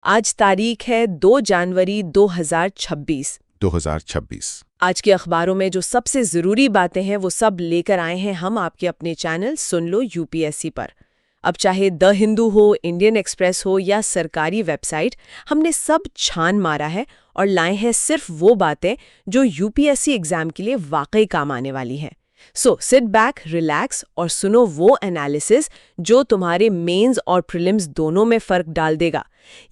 आज तारीख है 2 जनवरी 2026। 2026। आज के अखबारों में जो सबसे ज़रूरी बातें हैं वो सब लेकर आए हैं हम आपके अपने चैनल सुन लो यूपीएससी पर। अब चाहे द हिंदू हो, इंडियन एक्सप्रेस हो या सरकारी वेबसाइट, हमने सब छान मारा है और लाए हैं सिर्फ वो बातें जो यूपीएससी एग्जाम के लिए वाकई काम आने वाली हैं। सो सिट बैक, रिलैक्स और सुनो वो एनालिसिस जो तुम्हारे मेंस और प्रीलिम्स दोनों में फ़र्क डाल देगा।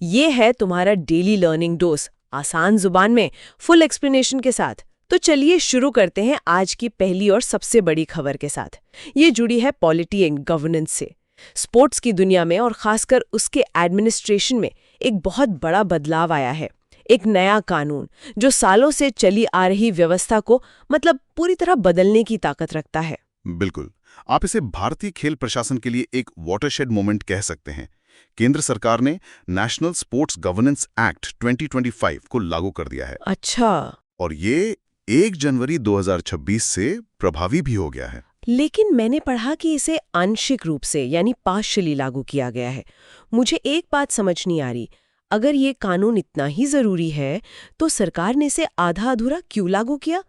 ये है तुम्हारा डेली लर्निंग डोज, आसान जुबान में, फुल एक्सप्लेनेशन के साथ। तो चलिए शुरू करते हैं आज की पहली और सबसे बड़ी खबर के साथ। ये जुड़ी है पॉलिटी एंड गवर्नेंस से। स्पोर्ट्स की दुनिया में और खासकर उसके एडमिनिस्ट्रेशन में एक बहुत बड़ा बदलाव आया है। एक नया कानून जो सालों से चली आ रही व्यवस्था को पूरी तरह बदलने की ताकत रखता है। बिल्कुल, आप इसे भारतीय खेल प्रशासन के लिए एक वाटरशेड मोमेंट कह सकते हैं। केंद्र सरकार ने नेशनल स्पोर्ट्स गवर्नेंस एक्ट 2025 को लागू कर दिया है। अच्छा। और ये 1 जनवरी 2026 से प्रभावी भी हो गया है। लेकिन मैंने पढ़ा कि इसे आंशिक रूप से यानी पार्शियली लागू किया गया है। मुझे एक बात समझ नहीं आ रही, अगर ये कानून इतना ही जरूरी है तो सरकार ने इसे आधा अधूरा क्यों लागू किया?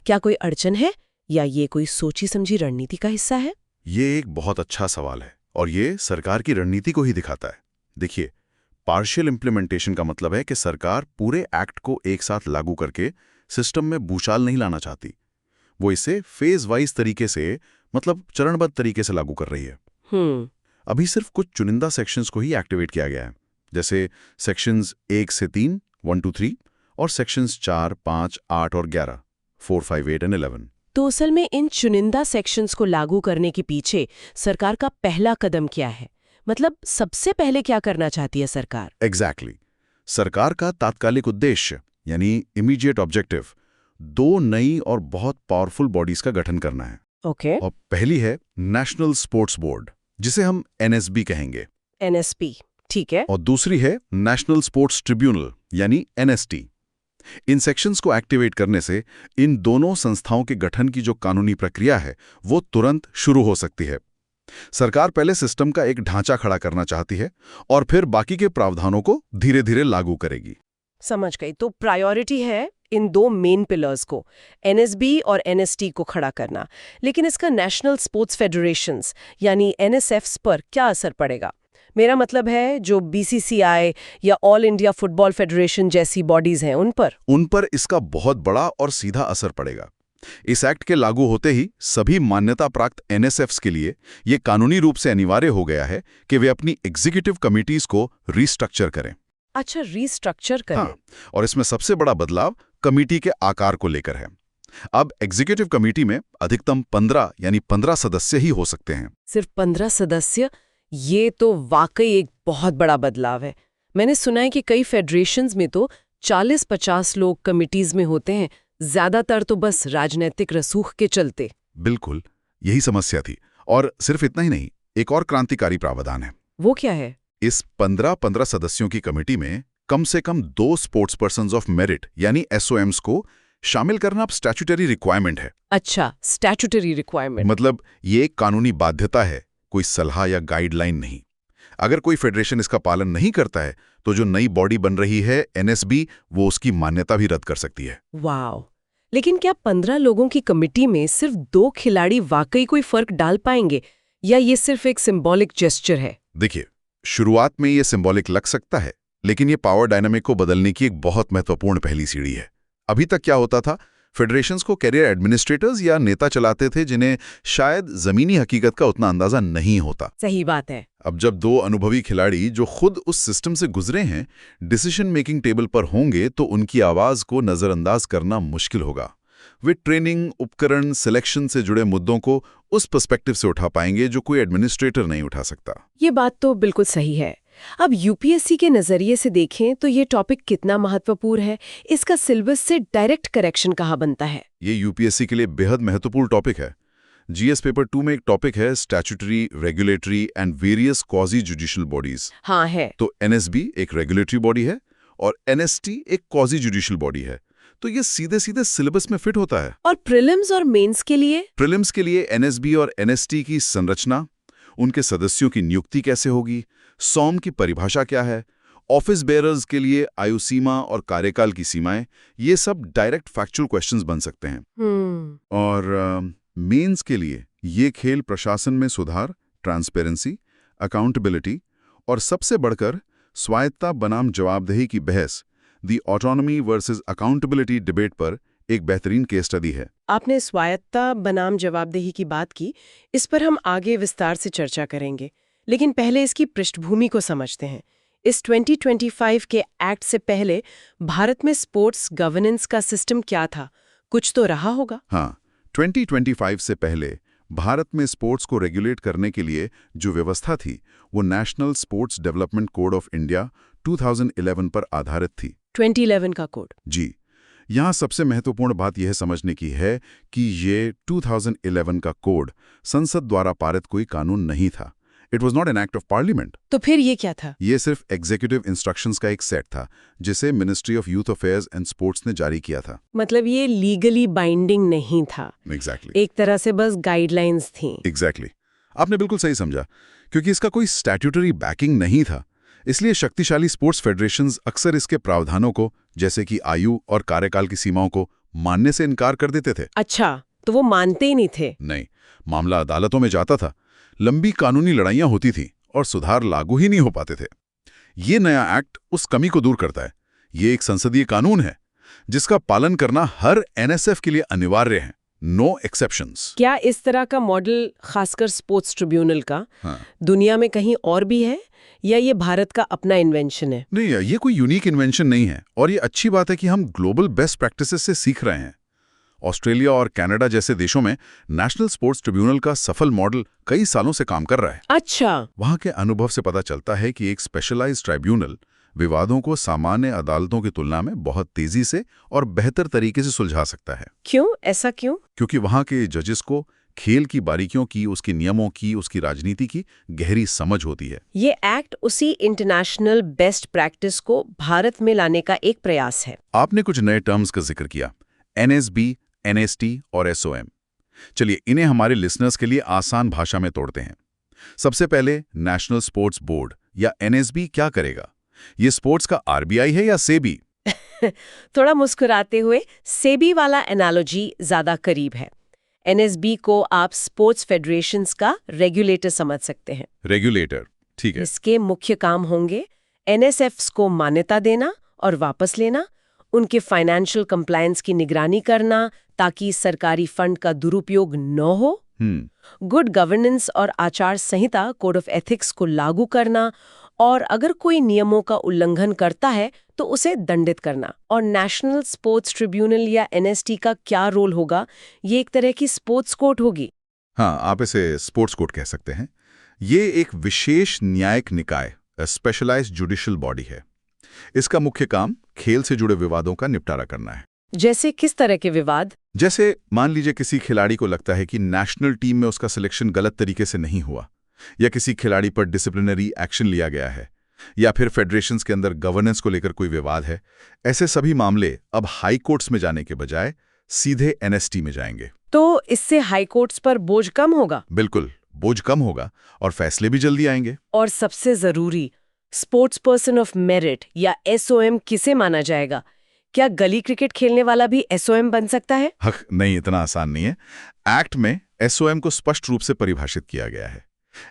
क्या कोई अड़चन है या ये कोई सोची समझी रणनीति का हिस्सा है? ये एक बहुत अच्छा सवाल है और ये सरकार की रणनीति को ही दिखाता है। देखिए, पार्शियल इम्प्लीमेंटेशन का मतलब है कि सरकार पूरे एक्ट को एक साथ लागू करके सिस्टम में भूचाल नहीं लाना चाहती। वो इसे फेज वाइज तरीके से, चरणबद्ध तरीके से लागू कर रही है। अभी सिर्फ कुछ चुनिंदा सेक्शंस को ही एक्टिवेट किया गया है, जैसे सेक्शंस 1 से 3, 1 to 3 और सेक्शंस 4, 5, 8 और 11, 4, 5, 8 and 11। तो असल में इन चुनिंदा सेक्शंस को लागू करने के पीछे सरकार का पहला कदम क्या है? सबसे पहले क्या करना चाहती है सरकार? एग्जैक्टली। सरकार का तात्कालिक उद्देश्य यानी इमीडिएट ऑब्जेक्टिव 2 नई और बहुत पावरफुल बॉडीज का गठन करना है। ओके। और पहली है नेशनल स्पोर्ट्स बोर्ड, जिसे हम एनएसबी कहेंगे। एनएसपी, ठीक है। और दूसरी है नेशनल स्पोर्ट्स ट्रिब्यूनल यानी एनएसटी। इन सेक्शंस को एक्टिवेट करने से इन दोनों संस्थाओं के गठन की जो कानूनी प्रक्रिया है वो तुरंत शुरू हो सकती है। सरकार पहले सिस्टम का एक ढांचा खड़ा करना चाहती है और फिर बाकी के प्रावधानों को धीरे धीरे लागू करेगी। समझ गई। तो प्रायोरिटी है इन 2 मेन पिलर्स को, एनएसबी और एनएसटी को खड़ा करना। लेकिन इसका नेशनल स्पोर्ट्स फेडरेशंस यानी एनएसएफ्स पर क्या असर पड़ेगा? मेरा मतलब है जो बीसीसीआई या ऑल इंडिया फुटबॉल फेडरेशन जैसी बॉडीज हैं उन पर इसका बहुत बड़ा और सीधा असर पड़ेगा। इस एक्ट के लागू होते ही सभी मान्यता प्राप्त एनएसएफ्स के लिए ये कानूनी रूप से अनिवार्य हो गया है कि वे अपनी एग्जीक्यूटिव कमिटीज को रीस्ट्रक्चर करें। अच्छा, रीस्ट्रक्चर करें। हाँ, और इसमें सबसे बड़ा बदलाव कमिटी के आकार को लेकर है। अब एग्जीक्यूटिव कमिटी में अधिकतम 15 सदस्य ही हो सकते हैं। सिर्फ 15 सदस्य? ये तो वाकई एक बहुत बड़ा बदलाव है। मैंने सुना है कि कई फेडरेशंस में तो 40-50 लोग कमिटीज में होते हैं, ज्यादातर तो बस राजनीतिक रसूख के चलते। बिल्कुल, यही समस्या थी। और सिर्फ इतना ही नहीं, एक और क्रांतिकारी प्रावधान है। वो क्या है? इस 15 सदस्यों की कमेटी में कम से कम 2 स्पोर्ट्स पर्सन्स ऑफ मेरिट यानी एसओएम्स को शामिल करना अब स्टैट्यूटरी रिक्वायरमेंट है। अच्छा, स्टैट्यूटरी रिक्वायरमेंट। ये एक कानूनी बाध्यता है, कोई सलाह या गाइडलाइन नहीं। अगर कोई फेडरेशन इसका पालन नहीं करता है तो जो नई बॉडी बन रही है एनएसबी, वो उसकी मान्यता भी रद्द कर सकती है। वाह! लेकिन क्या 15 लोगों की कमेटी में सिर्फ 2 खिलाड़ी वाकई कोई फर्क डाल पाएंगे या ये सिर्फ एक सिंबॉलिक जेस्चर है? देखिए, शुरुआत में ये सिंबॉलिक लग सकता है, लेकिन ये पावर डायनामिक को बदलने की एक बहुत महत्वपूर्ण पहली सीढ़ी है। अभी तक क्या होता था, फेडरेशंस को कैरियर एडमिनिस्ट्रेटर्स या नेता चलाते थे जिन्हें शायद जमीनी हकीकत का उतना अंदाजा नहीं होता। सही बात है। अब जब 2 अनुभवी खिलाड़ी जो खुद उस सिस्टम से गुजरे हैं डिसीजन मेकिंग टेबल पर होंगे तो उनकी आवाज को नजरअंदाज करना मुश्किल होगा। वे ट्रेनिंग, उपकरण, सिलेक्शन से जुड़े मुद्दों को उस पर्सपेक्टिव से उठा पाएंगे जो कोई एडमिनिस्ट्रेटर नहीं उठा सकता। ये बात तो बिल्कुल सही है। अब यूपीएससी के नजरिए से देखें तो ये टॉपिक कितना महत्वपूर्ण है, इसका सिलेबस से डायरेक्ट करेक्शन कहाँ बनता है? ये यूपीएससी के लिए बेहद महत्वपूर्ण टॉपिक है। जीएस पेपर 2 में एक टॉपिक है statutory, regulatory and various quasi judicial bodies. हाँ है। तो एनएसबी एक रेगुलेटरी बॉडी है और एनएसटी एक क्वाजी जुडिशियल बॉडी है। तो ये सीधे सीधे सिलेबस में फिट होता है। और प्रीलिम्स और मेंस के लिए? प्रीलिम्स के लिए एनएसबी और एनएसटी की संरचना, उनके सदस्यों की नियुक्ति कैसे होगी, सॉम की परिभाषा क्या है ऑफिस बेयरर्स के लिए आयु सीमा और कार्यकाल की सीमाएं, ये सब डायरेक्ट फैक्चुअल क्वेश्चंस बन सकते हैं। और मेंस के लिए ये खेल प्रशासन में सुधार, ट्रांसपेरेंसी, अकाउंटेबिलिटी और सबसे बढ़कर स्वायत्ता बनाम जवाबदेही की बहस, दी ऑटोनॉमी वर्सेस अकाउंटेबिलिटी डिबेट पर एक बेहतरीन केस स्टडी है। आपने स्वायत्ता बनाम जवाबदेही की बात की, इस पर हम आगे विस्तार से चर्चा करेंगे, लेकिन पहले इसकी पृष्ठभूमि को समझते हैं। इस 2025 के एक्ट से पहले भारत में स्पोर्ट्स गवर्नेंस का सिस्टम क्या था? कुछ तो रहा होगा। हाँ, 2025 से पहले भारत में स्पोर्ट्स को रेगुलेट करने के लिए जो व्यवस्था थी वो national sports development code of India 2011 पर आधारित थी। 2011 का कोड? जी। यहाँ सबसे महत्वपूर्ण बात यह समझने की है कि ये 2011 का कोड संसद द्वारा पारित कोई कानून नहीं था। It was not an act of parliament. तो फिर ये क्या था? ये सिर्फ एग्जीक्यूटिव इंस्ट्रक्शंस का एक सेट था जिसे ministry of youth affairs and sports ने जारी किया था। मतलब ये लीगली बाइंडिंग नहीं था। एग्जैक्टली। एक तरह से बस गाइडलाइंस थी। एग्जैक्टली। आपने बिल्कुल सही समझा, क्योंकि इसका कोई स्टैट्यूटरी बैकिंग नहीं था। इसलिए शक्तिशाली स्पोर्ट्स फेडरेशंस अक्सर इसके प्रावधानों को, जैसे कि आयु और कार्यकाल की सीमाओं को, मानने से इनकार कर देते थे। अच्छा, तो वो मानते ही नहीं थे? नहीं, मामला अदालतों में जाता था, लंबी कानूनी लड़ाइयां होती थी और सुधार लागू ही नहीं हो पाते थे। ये नया एक्ट उस कमी को दूर करता है। ये एक संसदीय कानून है जिसका पालन करना हर एनएसएफ के लिए अनिवार्य है। No exceptions. क्या इस तरह का मॉडल, खासकर स्पोर्ट्स ट्रिब्यूनल का, दुनिया में कहीं और भी है या ये भारत का अपना इन्वेंशन है? नहीं, ये कोई यूनिक इन्वेंशन नहीं है और ये अच्छी बात है कि हम ग्लोबल बेस्ट प्रैक्टिसेस से सीख रहे हैं। ऑस्ट्रेलिया और कनाडा जैसे देशों में नेशनल स्पोर्ट्स ट्रिब्यूनल का सफल मॉडल कई सालों से काम कर रहा है। अच्छा। वहां के अनुभव से पता चलता है कि एक स्पेशलाइज्ड ट्राइब्यूनल विवादों को सामान्य अदालतों की तुलना में बहुत तेजी से और बेहतर तरीके से सुलझा सकता है। क्यों? ऐसा क्यों? क्योंकि वहां के जजेस को खेल की बारीकियों की, उसकी नियमों की, उसकी राजनीति की गहरी समझ होती है। ये एक्ट उसी इंटरनेशनल बेस्ट प्रैक्टिस को भारत में लाने का एक प्रयास है। आपने कुछ नए टर्म्स का जिक्र किया, एनएसबी, एनएसटी और एसओएम। चलिए इन्हें हमारे लिसनर्स के लिए आसान भाषा में तोड़ते हैं। सबसे पहले नेशनल स्पोर्ट्स बोर्ड या एनएसबी क्या करेगा? ये स्पोर्ट्स का आरबीआई है या सेबी? थोड़ा मुस्कुराते हुए सेबी वाला एनालॉजी ज्यादा करीब है। एनएसबी को आप स्पोर्ट्स फेडरेशंस का रेगुलेटर समझ सकते हैं। रेगुलेटर, ठीक है। इसके मुख्य काम होंगे एनएसएफ्स को मान्यता देना और वापस लेना, उनके फाइनेंशियल कंप्लायंस की निगरानी करना ताकि सरकारी फंड का दुरुपयोग न हो, गुड गवर्नेंस और आचार संहिता, कोड ऑफ एथिक्स को लागू करना, और अगर कोई नियमों का उल्लंघन करता है तो उसे दंडित करना। और नेशनल स्पोर्ट्स ट्रिब्यूनल या एनएसटी का क्या रोल होगा? ये एक तरह की स्पोर्ट्स कोर्ट होगी। हाँ, आप इसे स्पोर्ट्स कोर्ट कह सकते हैं। ये एक विशेष न्यायिक निकाय, स्पेशलाइज्ड जुडिशियल बॉडी है। इसका मुख्य काम खेल से जुड़े विवादों का निपटारा करना है। जैसे किस तरह के विवाद? जैसे मान लीजिए किसी खिलाड़ी को लगता है कि नेशनल टीम में उसका सिलेक्शन गलत तरीके से नहीं हुआ, या किसी खिलाड़ी पर डिसिप्लिनरी एक्शन लिया गया है, या फिर फेडरेशंस के अंदर गवर्नेंस को लेकर कोई विवाद है। ऐसे सभी मामले अब हाई कोर्ट्स में जाने के बजाय सीधे एनएसटी में जाएंगे। तो इससे हाई कोर्ट्स पर बोझ कम होगा? बिल्कुल, बोझ कम होगा और फैसले भी जल्दी आएंगे। और सबसे जरूरी, स्पोर्ट्स पर्सन ऑफ मेरिट या एसओएम किसे माना जाएगा? क्या गली क्रिकेट खेलने वाला भी एसओएम बन सकता है? हक नहीं, इतना आसान नहीं है। एक्ट में एसओएम को स्पष्ट रूप से परिभाषित किया गया है।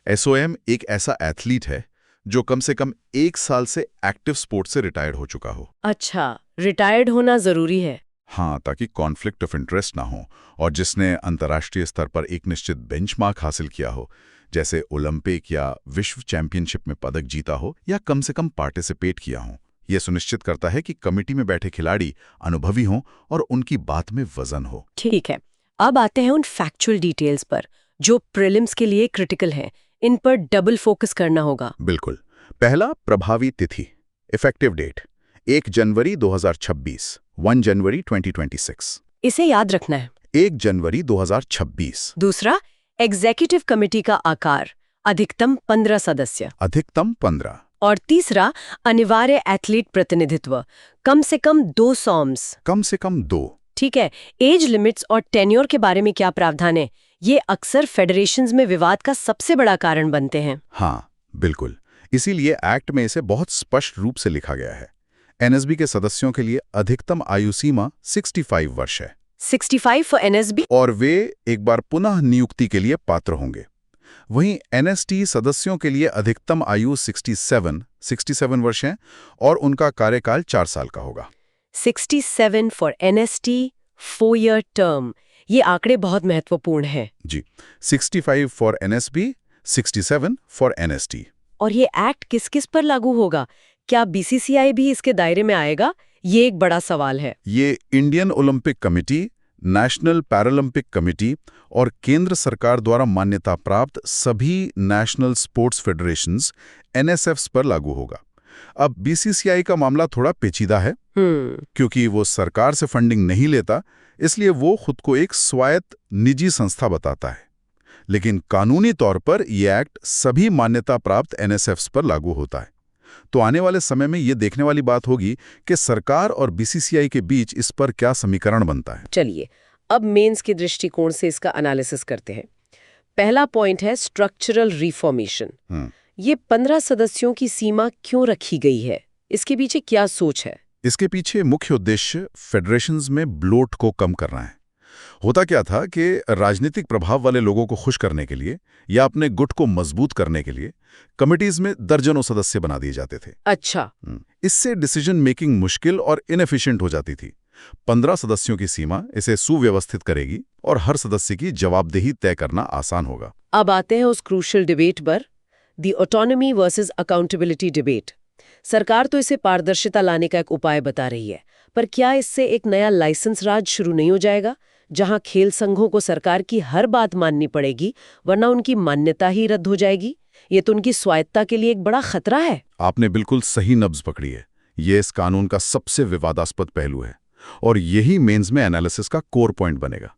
एसओएम एक ऐसा एथलीट है जो कम से कम 1 साल से एक्टिव स्पोर्ट्स से रिटायर्ड हो चुका हो। अच्छा, रिटायर्ड होना जरूरी है? हाँ, ताकि कॉन्फ्लिक्ट ऑफ इंटरेस्ट ना हो, और जिसने अंतर्राष्ट्रीय स्तर पर एक निश्चित बेंचमार्क हासिल किया हो, जैसे ओलंपिक या विश्व चैंपियनशिप में पदक जीता हो या कम से कम पार्टिसिपेट किया हो। यह सुनिश्चित करता है कि कमेटी में बैठे खिलाड़ी अनुभवी हों और उनकी बात में वजन हो। ठीक है, अब आते हैं उन फैक्चुअल डिटेल्स पर जो प्रीलिम्स के लिए क्रिटिकल हैं। इन पर डबल फोकस करना होगा। बिल्कुल। पहला, प्रभावी तिथि, इफेक्टिव डेट 1 जनवरी 2026, 1 जनवरी 2026। इसे याद रखना है, 1 जनवरी 2026। दूसरा, एग्जीक्यूटिव कमेटी का आकार, अधिकतम 15 सदस्य। अधिकतम 15। और तीसरा, अनिवार्य एथलीट प्रतिनिधित्व, कम से कम 2 सॉम्स। कम से कम 2। ठीक है। एज लिमिट्स और टेन्योर के बारे में क्या प्रावधान है? ये अक्सर फेडरेशंस में विवाद का सबसे बड़ा कारण बनते हैं। हाँ, बिल्कुल। इसीलिए एक्ट में इसे बहुत स्पष्ट रूप से लिखा गया है। एनएसबी के सदस्यों के लिए अधिकतम आयु सीमा 65 वर्ष है 65 फॉर एनएसबी। और वे एक बार पुनः नियुक्ति के लिए पात्र होंगे। वहीं एनएसटी सदस्यों के लिए अधिकतम आयु 67 वर्ष है और उनका कार्यकाल 4 साल का होगा। 67 फॉर एनएसटी, 4 ईयर टर्म। ये आंकड़े बहुत महत्वपूर्ण हैं। जी, 65 फॉर एनएसबी, 67 फॉर एनएसटी। और ये एक्ट किस किस पर लागू होगा? क्या बीसीसीआई भी इसके दायरे में आएगा? ये एक बड़ा सवाल है। ये Indian Olympic committee, national Paralympic committee और केंद्र सरकार द्वारा मान्यता प्राप्त सभी नेशनल स्पोर्ट्स फेडरेशंस एनएसएफ्स पर लागू होगा। अब बीसीसीआई का मामला थोड़ा पेचीदा है, क्योंकि वो सरकार से फंडिंग नहीं लेता, इसलिए वो खुद को एक स्वायत्त निजी संस्था बताता है। लेकिन कानूनी तौर पर यह एक्ट सभी मान्यता प्राप्त एनएसएफ्स पर लागू होता है। तो आने वाले समय में ये देखने वाली बात होगी कि सरकार और बीसीसीआई के बीच इस पर क्या समीकरण बनता है। चलिए, अब मेंस के दृष्टिकोण से इसका एनालिसिस करते हैं। पहला पॉइंट है स्ट्रक्चरल रिफॉर्मेशन। ये 15 सदस्यों की सीमा क्यों रखी गई है? इसके पीछे क्या सोच है? इसके पीछे मुख्य उद्देश्य फेडरेशंस में ब्लोट को कम करना है। होता क्या था कि राजनीतिक प्रभाव वाले लोगों को खुश करने के लिए या अपने गुट को मजबूत करने के लिए कमिटीज में दर्जनों सदस्य बना दिए जाते थे। अच्छा। इससे डिसीजन मेकिंग मुश्किल और इनएफिशिएंट हो जाती थी। 15 सदस्यों की सीमा इसे सुव्यवस्थित करेगी और हर सदस्य की जवाबदेही तय करना आसान होगा। अब आते हैं उस क्रूशियल डिबेट पर, दी ऑटोनॉमी वर्सेस अकाउंटेबिलिटी डिबेट। सरकार तो इसे पारदर्शिता लाने का एक उपाय बता रही है, पर क्या इससे एक नया लाइसेंस राज शुरू नहीं हो जाएगा, जहां खेल संघों को सरकार की हर बात माननी पड़ेगी, वरना उनकी मान्यता ही रद्द हो जाएगी? ये तो उनकी स्वायत्ता के लिए एक बड़ा खतरा है। आपने बिल्कुल सही नब्ज पकड़ी है। ये इस कानून का सबसे विवादास्पद पहलू है और यही मेंस में एनालिसिस का कोर पॉइंट बनेगा।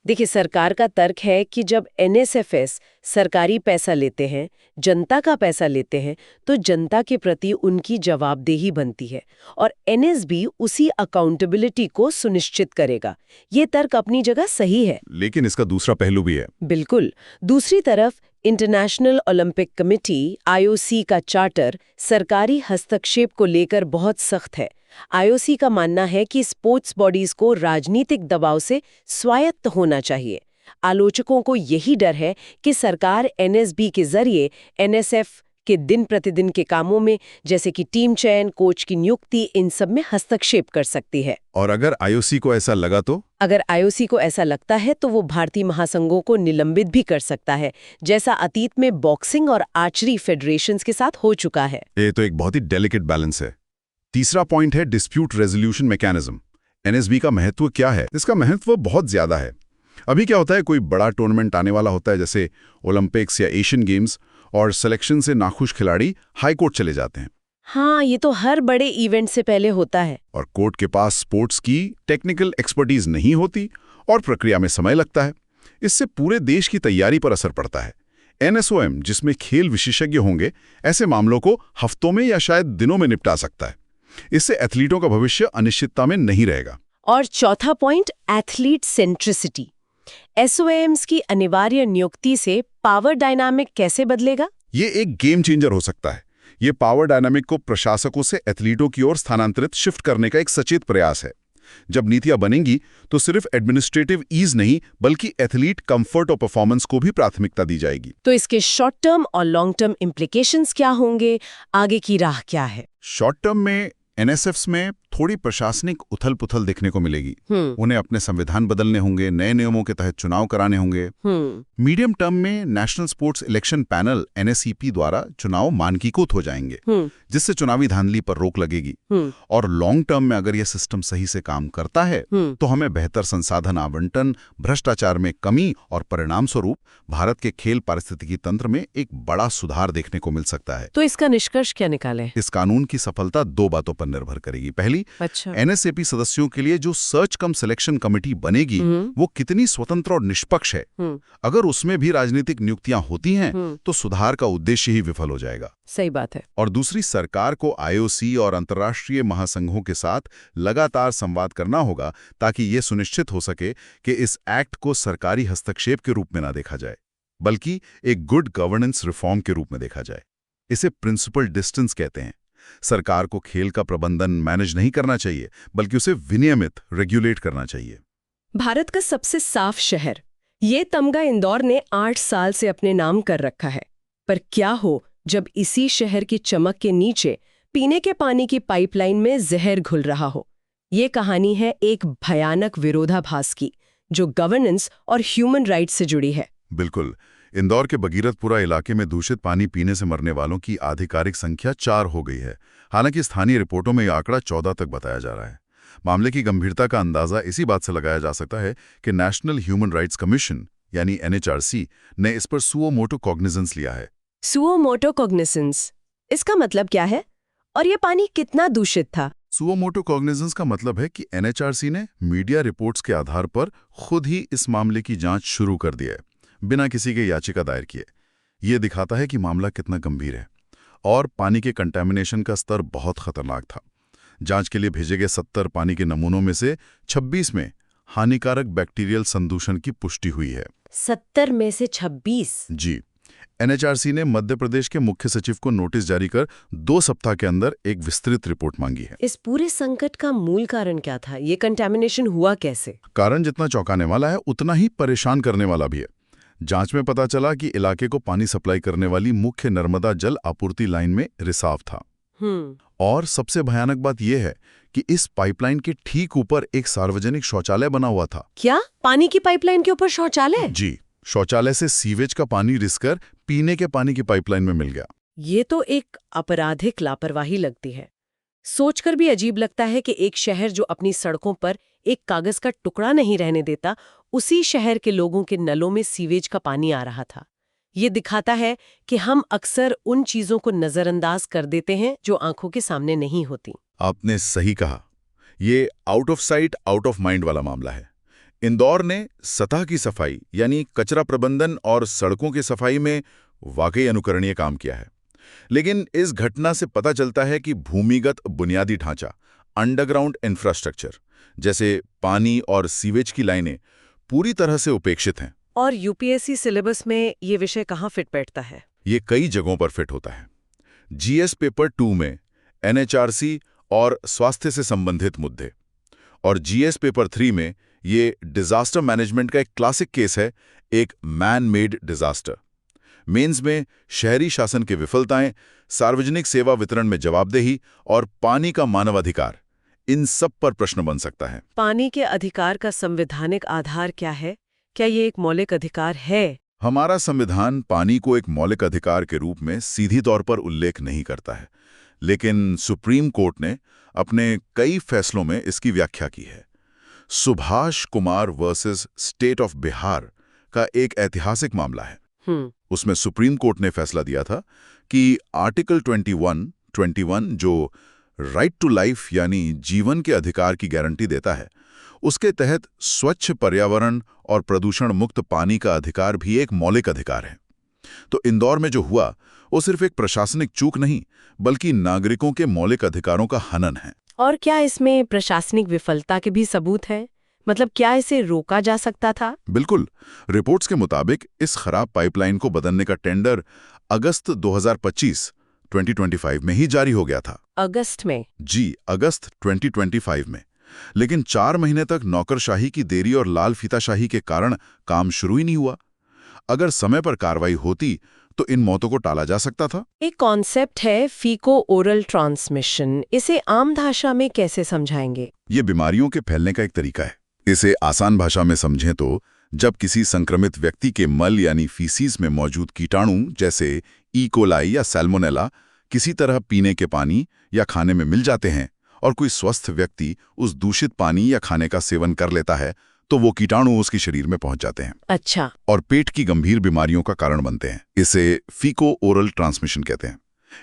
देखिए, सरकार का तर्क है कि जब एनएसएफएस सरकारी पैसा लेते हैं, जनता का पैसा लेते हैं, तो जनता के प्रति उनकी जवाबदेही बनती है और एनएसबी उसी अकाउंटेबिलिटी को सुनिश्चित करेगा। ये तर्क अपनी जगह सही है, लेकिन इसका दूसरा पहलू भी है। बिल्कुल। दूसरी तरफ इंटरनेशनल ओलंपिक कमेटी आईओसी का चार्टर सरकारी हस्तक्षेप को लेकर बहुत सख्त है। आईओसी का मानना है कि स्पोर्ट्स बॉडीज को राजनीतिक दबाव से स्वायत्त होना चाहिए। आलोचकों को यही डर है कि सरकार एनएसबी के जरिए एनएसएफ के दिन प्रतिदिन के कामों में, जैसे कि टीम चयन, कोच की नियुक्ति, इन सब में हस्तक्षेप कर सकती है। और अगर आईओसी को ऐसा लगा तो? अगर आईओसी को ऐसा लगता है तो वो भारतीय महासंघों को निलंबित भी कर सकता है, जैसा अतीत में बॉक्सिंग और आर्चरी फेडरेशंस के साथ हो चुका है। ये तो एक बहुत ही डेलिकेट बैलेंस है। तीसरा पॉइंट है डिस्प्यूट रेजोल्यूशन मैकेनिज्म। एनएसबी का महत्व क्या है? इसका महत्व बहुत ज्यादा है। अभी क्या होता है, कोई बड़ा टूर्नामेंट आने वाला होता है, जैसे ओलंपिक्स या एशियन गेम्स, और सिलेक्शन से नाखुश खिलाड़ी हाई कोर्ट चले जाते हैं। हाँ, ये तो हर बड़े इवेंट से पहले होता है। और कोर्ट के पास स्पोर्ट्स की टेक्निकल एक्सपर्टीज नहीं होती और प्रक्रिया में समय लगता है। इससे पूरे देश की तैयारी पर असर पड़ता है। एनएसओएम, जिसमें खेल विशेषज्ञ होंगे, ऐसे मामलों को हफ्तों में या शायद दिनों में निपटा सकता है। इससे एथलीटों का भविष्य अनिश्चितता में नहीं रहेगा। और चौथा पॉइंट, एथलीट सेंट्रिसिटी। एसओएम्स की अनिवार्य नियुक्ति से पावर डायनामिक कैसे बदलेगा? ये एक गेम चेंजर हो सकता है। ये पावर डायनामिक को प्रशासकों से एथलीटों की ओर स्थानांतरित शिफ्ट करने का एक सचेत प्रयास है। जब नीतियां बनेंगी तो सिर्फ एडमिनिस्ट्रेटिव ईज नहीं, बल्कि एथलीट कंफर्ट और परफॉर्मेंस को भी प्राथमिकता दी जाएगी। तो इसके शॉर्ट टर्म और लॉन्ग टर्म इम्प्लीकेशंस क्या होंगे? आगे की राह क्या है? शॉर्ट टर्म में एनएसएफ्स में थोड़ी प्रशासनिक उथल-पुथल देखने को मिलेगी। उन्हें अपने संविधान बदलने होंगे, नए नियमों के तहत चुनाव कराने होंगे। मीडियम टर्म में नेशनल स्पोर्ट्स इलेक्शन पैनल एनएसईपी द्वारा चुनाव मानकीकृत हो जाएंगे, जिससे चुनावी धांधली पर रोक लगेगी। और लॉन्ग टर्म में अगर यह सिस्टम सही से काम करता है तो हमें बेहतर संसाधन आवंटन, भ्रष्टाचार में कमी और परिणाम स्वरूप भारत के खेल पारिस्थितिकी तंत्र में एक बड़ा सुधार देखने को मिल सकता है। तो इसका निष्कर्ष क्या निकाले? इस कानून की सफलता 2 बातों पर निर्भर करेगी। पहली, एनएसएपी सदस्यों के लिए जो सर्च कम सिलेक्शन कमेटी बनेगी वो कितनी स्वतंत्र और निष्पक्ष है। अगर उसमें भी राजनीतिक नियुक्तियां होती हैं तो सुधार का उद्देश्य ही विफल हो जाएगा। सही बात है। और दूसरी, सरकार को आईओसी और अंतर्राष्ट्रीय महासंघों के साथ लगातार संवाद करना होगा ताकि ये सुनिश्चित हो सके कि इस एक्ट को सरकारी हस्तक्षेप के रूप में ना देखा जाए, बल्कि एक गुड गवर्नेंस रिफॉर्म के रूप में देखा जाए। इसे प्रिंसिपल डिस्टेंस कहते हैं। सरकार को खेल का प्रबंधन मैनेज नहीं करना चाहिए, बल्कि उसे विनियमित रेगुलेट करना चाहिए। भारत का सबसे साफ शहर, ये तमगा इंदौर ने 8 साल से अपने नाम कर रखा है। पर क्या हो जब इसी शहर की चमक के नीचे पीने के पानी की पाइपलाइन में जहर घुल रहा हो। ये कहानी है एक भयानक विरोधाभास की, जो गवर्नेंस और ह्यूमन राइट्स से जुड़ी है। बिल्कुल। इंदौर के भगीरथपुरा इलाके में दूषित पानी पीने से मरने वालों की आधिकारिक संख्या 4 हो गई है। हालांकि स्थानीय रिपोर्टों में यह आंकड़ा 14 तक बताया जा रहा है। मामले की गंभीरता का अंदाजा इसी बात से लगाया जा सकता है कि नेशनल ह्यूमन राइट्स कमीशन यानी NHRC ने इस पर सुओ मोटो कॉग्निजेंस लिया है। सुओ मोटो कॉग्निजेंस, इसका मतलब क्या है और ये पानी कितना दूषित था? सुओ मोटो कॉग्निजेंस का मतलब है कि NHRC ने मीडिया रिपोर्ट्स के आधार पर खुद ही इस मामले की जांच शुरू कर दी है, बिना किसी के याचिका दायर किए। ये दिखाता है कि मामला कितना गंभीर है और पानी के कंटैमिनेशन का स्तर बहुत खतरनाक था। जांच के लिए भेजे गए 70 पानी के नमूनों में से 26 में हानिकारक बैक्टीरियल संदूषण की पुष्टि हुई है। 70 में से 26? जी। NHRC ने मध्य प्रदेश के मुख्य सचिव को नोटिस जारी कर 2 सप्ताह के अंदर एक विस्तृत रिपोर्ट मांगी है। इस पूरे संकट का मूल कारण क्या था? ये कंटैमिनेशन हुआ कैसे? कारण जितना चौंकाने वाला है, उतना ही परेशान करने वाला भी है। जांच में पता चला कि इलाके को पानी सप्लाई करने वाली मुख्य नर्मदा जल आपूर्ति लाइन में रिसाव था। और सबसे भयानक बात यह है कि इस पाइपलाइन के ठीक ऊपर एक सार्वजनिक शौचालय बना हुआ था। क्या? पानी की पाइपलाइन के ऊपर शौचालय? जी। शौचालय से सीवेज का पानी रिसकर पीने के पानी की पाइपलाइन में मिल गया। ये तो एक आपराधिक लापरवाही लगती है। सोचकर भी अजीब लगता है कि एक शहर जो अपनी सड़कों पर एक कागज का टुकड़ा नहीं रहने देता, उसी शहर के लोगों के नलों में सीवेज का पानी आ रहा था। ये दिखाता है कि हम अक्सर उन चीजों को नजरअंदाज कर देते हैं जो आंखों के सामने नहीं होती। आपने सही कहा। ये out of sight out of mind वाला मामला है। इंदौर ने सतह की सफाई यानी कचरा प्रबंधन और सड़कों की सफाई में वाकई अनुकरणीय काम किया है। लेकिन इस घटना से पता चलता है कि भूमिगत बुनियादी ढांचा, अंडरग्राउंड इंफ्रास्ट्रक्चर, जैसे पानी और सीवेज की लाइनें पूरी तरह से उपेक्षित हैं। और UPSC सिलेबस में ये विषय कहाँ फिट बैठता है? ये कई जगहों पर फिट होता है। GS पेपर 2 में NHRC और स्वास्थ्य से संबंधित मुद्दे, और GS पेपर 3 में ये डिजास्टर मैनेजमेंट का एक क्लासिक केस है, एक मैन मेड डिजास्टर। मेंस में शहरी शासन की विफलताएं, सार्वजनिक सेवा वितरण में जवाबदेही और पानी का मानवाधिकार, इन सब पर प्रश्न बन सकता है। पानी के अधिकार का संवैधानिक आधार क्या है? क्या ये एक मौलिक अधिकार है? हमारा संविधान पानी को एक मौलिक अधिकार के रूप में सीधी तौर पर उल्लेख नहीं करता है, लेकिन सुप्रीम कोर्ट ने अपने कई फैसलों में इसकी व्याख्या की है। Subhash Kumar versus state of Bihar का एक ऐतिहासिक मामला है। उसमें सुप्रीम कोर्ट ने फैसला दिया था कि आर्टिकल 21 जो राइट टू लाइफ यानी जीवन के अधिकार की गारंटी देता है, उसके तहत स्वच्छ पर्यावरण और प्रदूषण मुक्त पानी का अधिकार भी एक मौलिक अधिकार है। तो इंदौर में जो हुआ वो सिर्फ एक प्रशासनिक चूक नहीं, बल्कि नागरिकों के मौलिक अधिकारों का हनन है। और क्या इसमें प्रशासनिक विफलता के भी सबूत है? मतलब क्या इसे रोका जा सकता था? बिल्कुल। रिपोर्ट्स के मुताबिक इस खराब पाइपलाइन को बदलने का टेंडर अगस्त 2025 में ही जारी हो गया था। अगस्त में? जी, अगस्त 2025 में। लेकिन 4 महीने तक नौकरशाही की देरी और लाल फीताशाही के कारण काम शुरू ही नहीं हुआ। अगर समय पर कार्रवाई होती तो इन मौतों को टाला जा सकता था। एक कॉन्सेप्ट है फीको ओरल ट्रांसमिशन, इसे आम भाषा में कैसे समझाएंगे? ये बीमारियों के फैलने का एक तरीका है। इसे आसान भाषा में समझें तो जब किसी संक्रमित व्यक्ति के मल यानी फीसीज में मौजूद कीटाणु जैसे ई कोलाई या सैल्मोनेला किसी तरह पीने के पानी या खाने में मिल जाते हैं और कोई स्वस्थ व्यक्ति उस दूषित पानी या खाने का सेवन कर लेता है, तो वो कीटाणु उसके शरीर में पहुंच जाते हैं। अच्छा। और पेट की गंभीर बीमारियों का कारण बनते हैं। इसे फीको ओरल ट्रांसमिशन कहते हैं।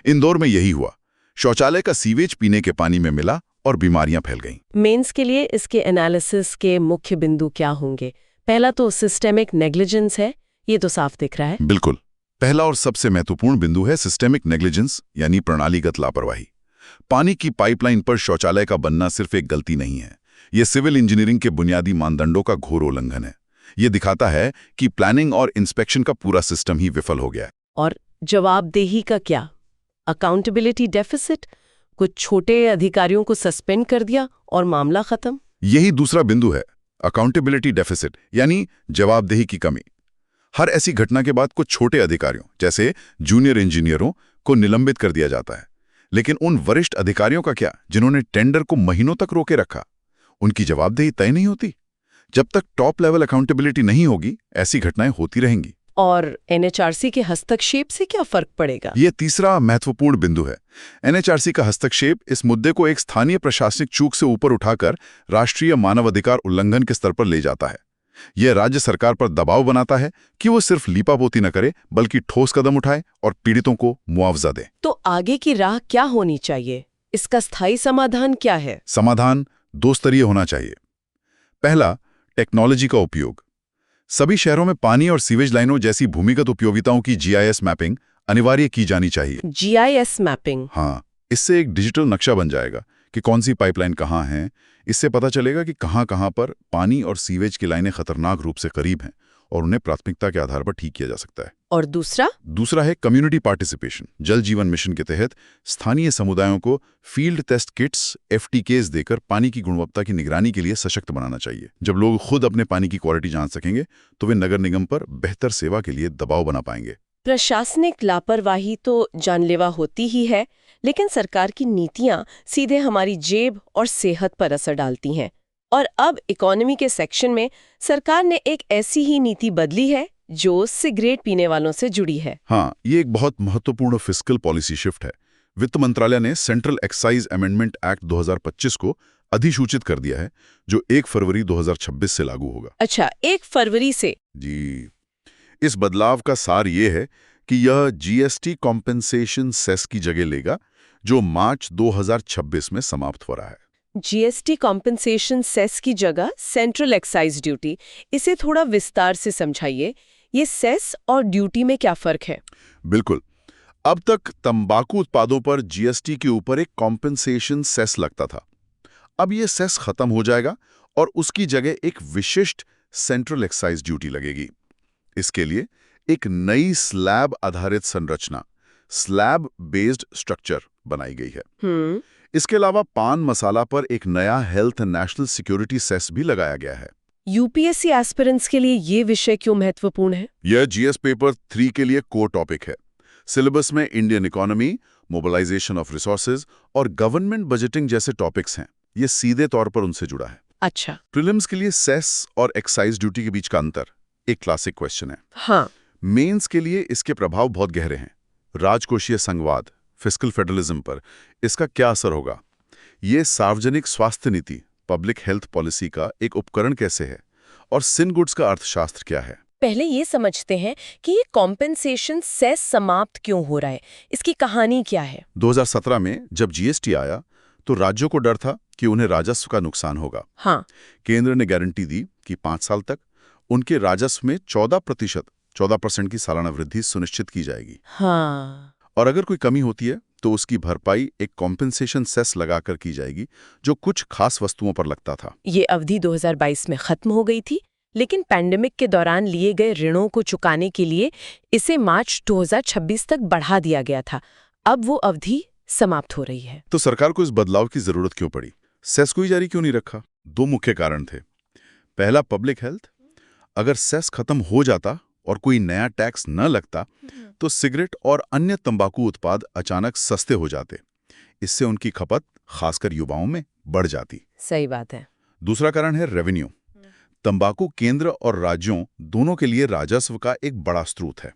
इंदौर में यही हुआ। शौचालय का सीवेज पीने के पानी में मिला और बीमारियां फैल गईं। मेंस के लिए इसके एनालिसिस के मुख्य बिंदु क्या होंगे? पहला तो सिस्टेमिक नेग्लिजेंस है, ये तो साफ दिख रहा है। बिल्कुल। पहला और सबसे महत्वपूर्ण बिंदु है सिस्टेमिक नेग्लिजेंस यानी प्रणालीगत लापरवाही। पानी की पाइपलाइन पर शौचालय का बनना सिर्फ एक गलती नहीं है, यह सिविल इंजीनियरिंग के बुनियादी मानदंडों का घोर उल्लंघन है। यह दिखाता है कि प्लानिंग और इंस्पेक्शन का पूरा सिस्टम ही विफल हो गया है। और जवाबदेही का क्या? अकाउंटेबिलिटी डेफिसिट, कुछ छोटे अधिकारियों को सस्पेंड कर दिया और मामला खत्म। यही दूसरा बिंदु है, अकाउंटेबिलिटी डेफिसिट, यानी जवाबदेही की कमी। हर ऐसी घटना के बाद कुछ छोटे अधिकारियों, जैसे जूनियर इंजीनियरों, को निलंबित कर दिया जाता है। लेकिन उन वरिष्ठ अधिकारियों का क्या, जिन्होंने टेंडर को महीनों तक रोके रखा? उनकी जवाबदेही तय नहीं होती। जब तक टॉप लेवल अकाउंटेबिलिटी नहीं होगी, ऐसी घटनाएं होती रहेंगी। और एनएचआरसी के हस्तक्षेप से क्या फर्क पड़ेगा? ये तीसरा महत्वपूर्ण बिंदु है। एनएचआरसी का हस्तक्षेप इस मुद्दे को एक स्थानीय प्रशासनिक चूक से ऊपर उठाकर राष्ट्रीय मानवाधिकार उल्लंघन के स्तर पर ले जाता है। यह राज्य सरकार पर दबाव बनाता है कि वो सिर्फ लीपापोती न करे, बल्कि ठोस कदम उठाए और पीड़ितों को मुआवजा दे। तो आगे की राह क्या होनी चाहिए? इसका स्थायी समाधान क्या है? समाधान दो स्तरीय होना चाहिए। पहला, टेक्नोलॉजी का उपयोग। सभी शहरों में पानी और सीवेज लाइनों जैसी भूमिगत उपयोगिताओं की जीआईएस मैपिंग अनिवार्य की जानी चाहिए। GIS mapping? हाँ, इससे एक डिजिटल नक्शा बन जाएगा कि कौन सी पाइपलाइन कहाँ है। इससे पता चलेगा कि कहाँ पर पानी और सीवेज की लाइनें खतरनाक रूप से करीब हैं और उन्हें प्राथमिकता के आधार पर ठीक किया जा सकता है। और दूसरा है कम्युनिटी पार्टिसिपेशन। जल जीवन मिशन के तहत स्थानीय समुदायों को फील्ड टेस्ट किट्स FTKs देकर पानी की गुणवत्ता की निगरानी के लिए सशक्त बनाना चाहिए। जब लोग खुद अपने पानी की क्वालिटी जान सकेंगे तो वे नगर निगम पर बेहतर सेवा के लिए दबाव बना पाएंगे। प्रशासनिक लापरवाही तो जानलेवा होती ही है, लेकिन सरकार की नीतियां सीधे हमारी जेब और सेहत पर असर डालती हैं। और अब इकोनॉमी के सेक्शन में सरकार ने एक ऐसी ही नीति बदली है जो सिगरेट पीने वालों से जुड़ी है। हाँ, ये एक बहुत महत्वपूर्ण फिस्कल पॉलिसी शिफ्ट है। वित्त मंत्रालय ने सेंट्रल एक्साइज अमेंडमेंट एक्ट 2025 को अधिसूचित कर दिया है, जो 1 फरवरी 2026 से लागू होगा। अच्छा, 1 फरवरी से? जी। इस बदलाव का सार ये है कि यह जीएसटी कॉम्पेंसेशन सेस की जगह लेगा, जो मार्च 2026 में समाप्त हो रहा है। जीएसटी कॉम्पेंसेशन सेस की जगह सेंट्रल एक्साइज ड्यूटी, इसे थोड़ा विस्तार से समझाइए। ये सेस और ड्यूटी में क्या फर्क है? बिल्कुल। अब तक तंबाकू उत्पादों पर जीएसटी के ऊपर एक कॉम्पेंसेशन सेस लगता था। अब ये सेस खत्म हो जाएगा और उसकी जगह एक विशिष्ट सेंट्रल एक्साइज ड्यूटी लगेगी। इसके लिए एक नई स्लैब आधारित संरचना, स्लैब बेस्ड स्ट्रक्चर बनाई गई है। इसके अलावा पान मसाला पर एक नया हेल्थ नेशनल सिक्योरिटी सेस भी लगाया गया है। यूपीएससी एस्पिरेंट्स के लिए ये विषय क्यों महत्वपूर्ण है? यह जीएस पेपर 3 के लिए कोर टॉपिक है। सिलेबस में Indian economy, mobilisation of resources और गवर्नमेंट बजटिंग जैसे टॉपिक्स हैं। ये सीधे तौर पर उनसे जुड़ा है। अच्छा। प्रीलिम्स के लिए सेस और एक्साइज ड्यूटी के बीच का अंतर एक क्लासिक क्वेश्चन है। हाँ। मेंस के लिए इसके प्रभाव बहुत गहरे हैं। राजकोषीय संघवाद, फिस्कल फेडरलिज्म पर इसका क्या असर होगा? ये सार्वजनिक स्वास्थ्य नीति, पब्लिक हेल्थ पॉलिसी का एक उपकरण कैसे है? और सिन गुड्स का अर्थशास्त्र क्या है? पहले ये समझते हैं कि ये कॉम्पेंसेशन सेस समाप्त क्यों हो रहा है, इसकी कहानी क्या है? 2017 में जब जीएसटी आया तो राज्यों को डर था कि उन्हें राजस्व का नुकसान होगा। हाँ। केंद्र ने गारंटी दी कि 5 साल तक उनके राजस्व में 14% की सालाना वृद्धि सुनिश्चित की जाएगी। हाँ। और अगर कोई कमी होती है तो उसकी भरपाई एक कॉम्पेंसेशन सेस लगाकर की जाएगी, जो कुछ खास वस्तुओं पर लगता था। ये अवधि 2022 में खत्म हो गई थी, लेकिन पैंडेमिक के दौरान लिए गए ऋणों को चुकाने के लिए इसे मार्च 2026 तक बढ़ा दिया गया था। अब वो अवधि समाप्त हो रही है। तो सरकार को इस बदलाव की जरूरत क्यों पड़ी? सेस को ही जारी क्यों नहीं रखा? 2 मुख्य कारण थे। पहला, पब्लिक हेल्थ। अगर सेस खत्म हो जाता और कोई नया टैक्स न लगता तो सिगरेट और अन्य तंबाकू उत्पाद अचानक सस्ते हो जाते। इससे उनकी खपत, खासकर युवाओं में, बढ़ जाती। सही बात है। दूसरा कारण है रेवेन्यू। तंबाकू केंद्र और राज्यों दोनों के लिए राजस्व का एक बड़ा स्रोत है।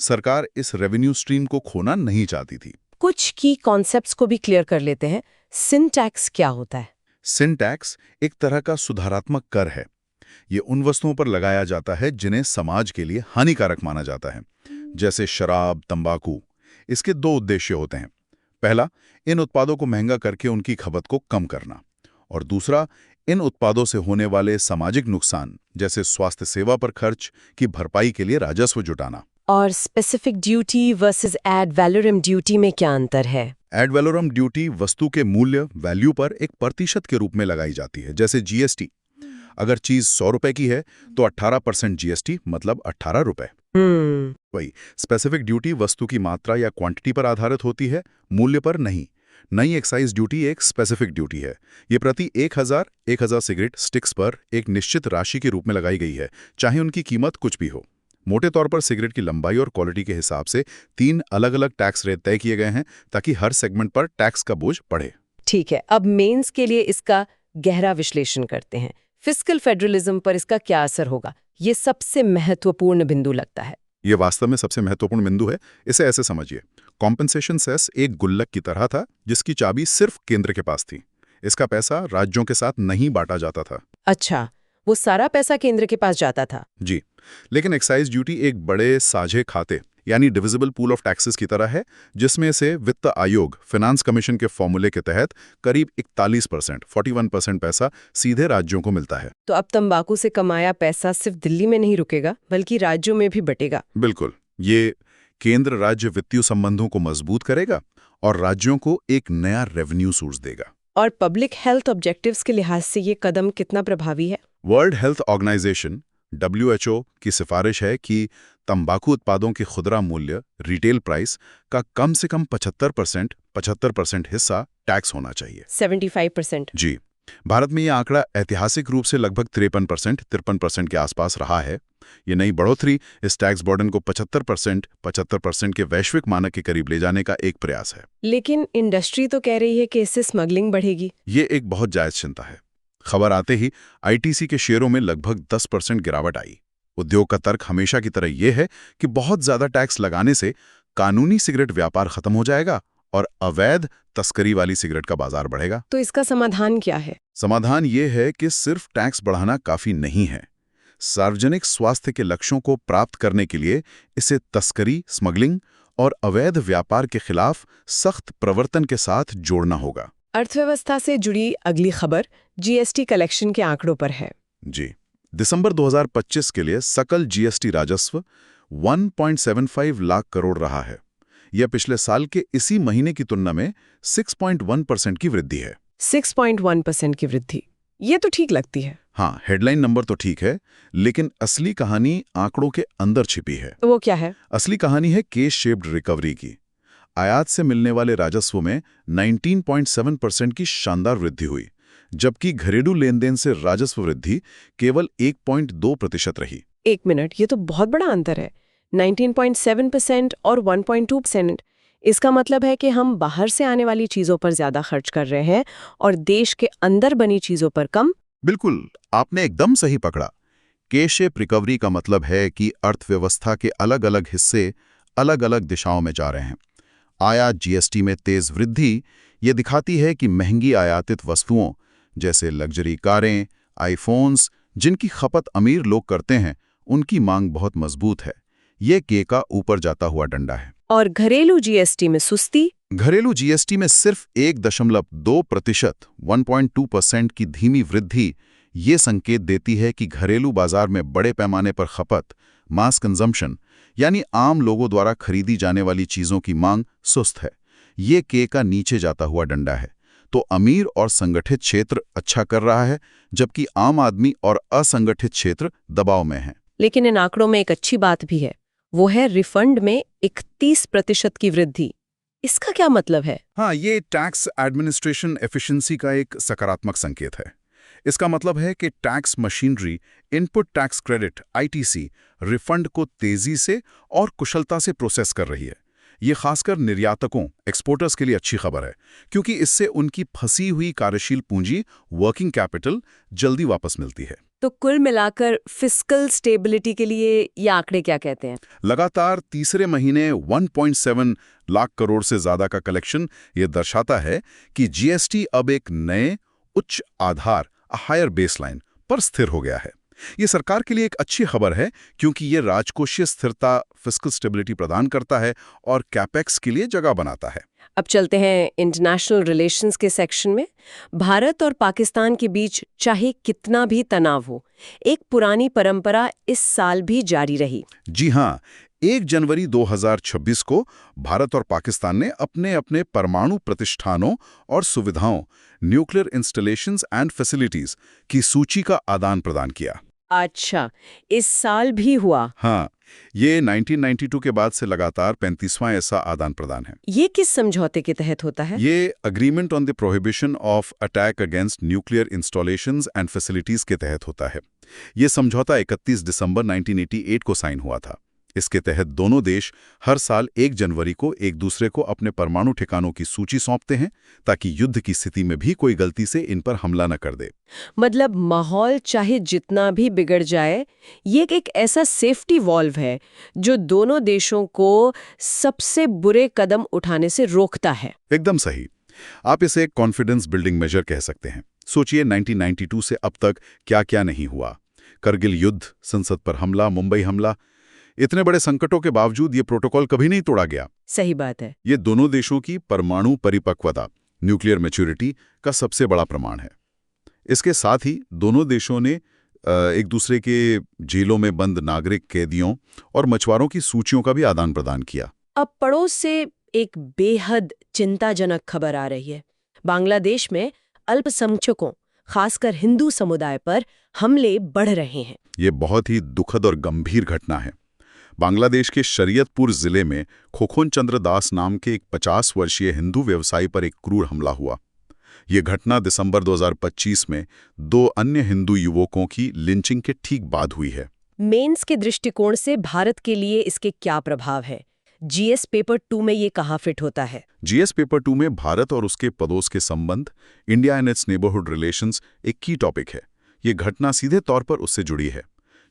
सरकार इस रेवेन्यू स्ट्रीम को खोना नहीं चाहती थी। कुछ की कॉन्सेप्ट्स को भी क्लियर कर लेते हैं। सिन टैक्स क्या होता है? सिन टैक्स एक तरह का सुधारात्मक कर है। ये उन वस्तुओं पर लगाया जाता है जिन्हें समाज के लिए हानिकारक माना जाता है, जैसे शराब, तंबाकू। इसके 2 उद्देश्य होते हैं। पहला, इन उत्पादों को महंगा करके उनकी खपत को कम करना, और दूसरा, इन उत्पादों से होने वाले सामाजिक नुकसान, जैसे स्वास्थ्य सेवा पर खर्च की भरपाई के लिए राजस्व जुटाना। और specific duty versus ad valorem duty में क्या अंतर है? एड वैलोरम ड्यूटी वस्तु के मूल्य, वैल्यू पर एक प्रतिशत के रूप में लगाई जाती है, जैसे जीएसटी। अगर चीज 100 रुपए की है तो 18% जीएसटी, मतलब 18 रुपए। वही स्पेसिफिक ड्यूटी वस्तु की मात्रा या क्वांटिटी पर आधारित होती है, मूल्य पर नहीं। नई एक्साइज ड्यूटी एक स्पेसिफिक ड्यूटी है। ये प्रति 1000 सिगरेट स्टिक्स पर एक निश्चित राशि के रूप में लगाई गई है, चाहे उनकी कीमत कुछ भी हो। मोटे तौर पर सिगरेट की लंबाई और क्वालिटी के हिसाब से 3 अलग-अलग टैक्स रेट तय किए गए हैं, ताकि हर सेगमेंट पर टैक्स का बोझ बढ़े। ठीक है, अब मेंस के लिए इसका गहरा विश्लेषण करते हैं। फिस्कल फेडरलिज्म पर इसका क्या असर होगा? ये सबसे महत्वपूर्ण बिंदु लगता है। ये वास्तव में सबसे महत्वपूर्ण बिंदु है। इसे ऐसे समझिए, कॉम्पेंसेशन सेस एक गुल्लक की तरह था, जिसकी चाबी सिर्फ केंद्र के पास थी। इसका पैसा राज्यों के साथ नहीं बांटा जाता था। अच्छा, वो सारा पैसा केंद्र के पास जाता था। जी, लेकिन एक्साइज ड्यूटी एक बड़े साझे खाते यानी डिविजिबल पूल ऑफ टैक्सेस की तरह है, जिसमें से वित्त आयोग फिनांस कमीशन के फॉर्मूले के तहत करीब 41% पैसा सीधे राज्यों को मिलता है। तो अब तंबाकू से कमाया पैसा सिर्फ दिल्ली में नहीं रुकेगा, बल्कि राज्यों में भी बटेगा। बिल्कुल, ये केंद्र राज्य वित्तीय संबंधों को मजबूत करेगा और राज्यों को एक नया रेवेन्यू सोर्स देगा। और पब्लिक हेल्थ ऑब्जेक्टिव्स के लिहाज से ये कदम कितना प्रभावी है? वर्ल्ड हेल्थ ऑर्गेनाइजेशन WHO की सिफारिश है कि तंबाकू उत्पादों के खुदरा मूल्य रिटेल प्राइस का कम से कम 75% हिस्सा टैक्स होना चाहिए। 75%? जी, भारत में यह आंकड़ा ऐतिहासिक रूप से लगभग 53% के आसपास रहा है। ये नई बढ़ोतरी इस टैक्स बर्डन को 75% के वैश्विक मानक के करीब ले जाने का एक प्रयास है। लेकिन इंडस्ट्री तो कह रही है कि इससे स्मगलिंग बढ़ेगी। ये एक बहुत जायज चिंता है। खबर आते ही ITC के शेयरों में लगभग 10% गिरावट आई। उद्योग का तर्क हमेशा की तरह यह है कि बहुत ज्यादा टैक्स लगाने से कानूनी सिगरेट व्यापार खत्म हो जाएगा और अवैध तस्करी वाली सिगरेट का बाजार बढ़ेगा। तो इसका समाधान क्या है? समाधान ये है कि सिर्फ टैक्स बढ़ाना काफी नहीं है। सार्वजनिक स्वास्थ्य के लक्ष्यों को प्राप्त करने के लिए इसे तस्करी, स्मगलिंग और अवैध व्यापार के खिलाफ सख्त प्रवर्तन के साथ जोड़ना होगा। अर्थव्यवस्था से जुड़ी अगली खबर GST कलेक्शन के आंकड़ों पर है। जी, दिसंबर 2025 के लिए सकल GST राजस्व 1.75 लाख करोड़ रहा है। यह पिछले साल के इसी महीने की तुलना में 6.1% की वृद्धि है। 6.1% की वृद्धि, ये तो ठीक लगती है। हाँ, हेडलाइन नंबर तो ठीक है, लेकिन असली कहानी आंकड़ों के अंदर छिपी है। तो वो क्या है? असली कहानी है केस शेप्ड रिकवरी की। आयात से मिलने वाले राजस्व में 19.7% की शानदार वृद्धि हुई, जबकि घरेलू लेनदेन से राजस्व वृद्धि केवल 1.2% रही। एक मिनट, ये तो बहुत बड़ा अंतर है। 19.7% और 1.2%। इसका मतलब है कि हम बाहर से आने वाली चीजों पर ज्यादा खर्च कर रहे हैं और देश के अंदर बनी चीजों पर कम। बिल्कुल, आपने एकदम सही पकड़ा। केस शेप रिकवरी का मतलब है कि अर्थव्यवस्था के अलग अलग हिस्से अलग अलग दिशाओं में जा रहे हैं। आयात GST में तेज वृद्धि ये दिखाती है कि महंगी आयातित वस्तुओं जैसे लग्जरी कारें, आईफोन्स, जिनकी खपत अमीर लोग करते हैं, उनकी मांग बहुत मजबूत है। ये के का ऊपर जाता हुआ डंडा है। और घरेलू GST में सुस्ती? घरेलू GST में सिर्फ 1.2% 1.2% की धीमी वृद्धि ये संकेत देती है कि घरेलू बाजार में बड़े पैमाने पर खपत, मास कंजम्पशन, यानी आम लोगों द्वारा खरीदी जाने वाली चीजों की मांग सुस्त है। ये के का नीचे जाता हुआ डंडा है। तो अमीर और संगठित क्षेत्र अच्छा कर रहा है, जबकि आम आदमी और असंगठित क्षेत्र दबाव में है। लेकिन इन आंकड़ों में एक अच्छी बात भी है, वो है रिफंड में 31% की वृद्धि। इसका क्या मतलब है? हाँ, ये टैक्स एडमिनिस्ट्रेशन एफिशिएंसी का एक सकारात्मक संकेत है। इसका मतलब है कि tax machinery input tax credit ITC refund को तेजी से और कुशलता से प्रोसेस कर रही है। ये खासकर निर्यातकों, एक्सपोर्टर्स के लिए अच्छी खबर है, क्योंकि इससे उनकी फंसी हुई कार्यशील पूंजी, वर्किंग कैपिटल जल्दी वापस मिलती है। तो कुल मिलाकर फिस्कल स्टेबिलिटी के लिए ये आंकड़े क्या कहते हैं? लगातार तीसरे महीने 1.7 लाख करोड़ से ज्यादा का कलेक्शन ये दर्शाता है कि GST अब एक नए उच्च आधार, हायर बेसलाइन पर स्थिर हो गया है। ये सरकार के लिए एक अच्छी खबर है, क्योंकि ये राजकोषीय स्थिरता, फिस्कल स्टेबिलिटी प्रदान करता है और कैपेक्स के लिए जगह बनाता है। अब चलते हैं इंटरनेशनल रिलेशंस के सेक्शन में। भारत और पाकिस्तान के बीच चाहे कितना भी तनाव हो, एक पुरानी परंपरा इस साल भी जारी रही। जी हाँ, 1 जनवरी 2026 को भारत और पाकिस्तान ने अपने अपने परमाणु प्रतिष्ठानों और सुविधाओं, न्यूक्लियर इंस्टॉलेशंस एंड फैसिलिटीज की सूची का आदान प्रदान किया। अच्छा, इस साल भी हुआ? हाँ, ये 1992 के बाद से लगातार 35वां ऐसा आदान प्रदान है। ये किस समझौते के तहत होता है? ये agreement on the prohibition of attack against nuclear installations and facilities के तहत होता है। ये समझौता 31 दिसंबर 1988 को साइन हुआ था। इसके तहत दोनों देश हर साल 1 जनवरी को एक दूसरे को अपने परमाणु ठिकानों की सूची सौंपते हैं ताकि युद्ध की स्थिति में भी कोई गलती से इन पर हमला न कर दे। मतलब माहौल चाहे जितना भी बिगड़ जाए, ये एक ऐसा सेफ्टी वॉल्व है जो दोनों देशों को सबसे बुरे कदम उठाने से रोकता है। एकदम सही। आप इसे एक कॉन्फिडेंस बिल्डिंग मेजर कह सकते हैं। सोचिए 1992 से अब तक क्या क्या नहीं हुआ। करगिल युद्ध, संसद पर हमला, मुंबई हमला, इतने बड़े संकटों के बावजूद ये प्रोटोकॉल कभी नहीं तोड़ा गया। सही बात है। ये दोनों देशों की परमाणु परिपक्वता, न्यूक्लियर मैच्योरिटी का सबसे बड़ा प्रमाण है। इसके साथ ही दोनों देशों ने एक दूसरे के जेलों में बंद नागरिक कैदियों और मछुआरों की सूचियों का भी आदान प्रदान किया। अब पड़ोस से एक बेहद चिंताजनक खबर आ रही है। बांग्लादेश में अल्पसंख्यकों, खासकर हिंदू समुदाय पर हमले बढ़ रहे हैं। ये बहुत ही दुखद और गंभीर घटना है। बांग्लादेश के शरीयतपुर जिले में खोखोन चंद्र दास नाम के एक 50 वर्षीय हिंदू व्यवसायी पर एक क्रूर हमला हुआ। ये घटना दिसंबर 2025 में 2 अन्य हिंदू युवकों की लिंचिंग के ठीक बाद हुई है। मेंस के दृष्टिकोण से भारत के लिए इसके क्या प्रभाव है? जीएस पेपर 2 में ये कहाँ फिट होता है? जीएस पेपर 2 में भारत और उसके पड़ोस के संबंध, India and it's neighbourhood relations, एक की टॉपिक है। ये घटना सीधे तौर पर उससे जुड़ी है।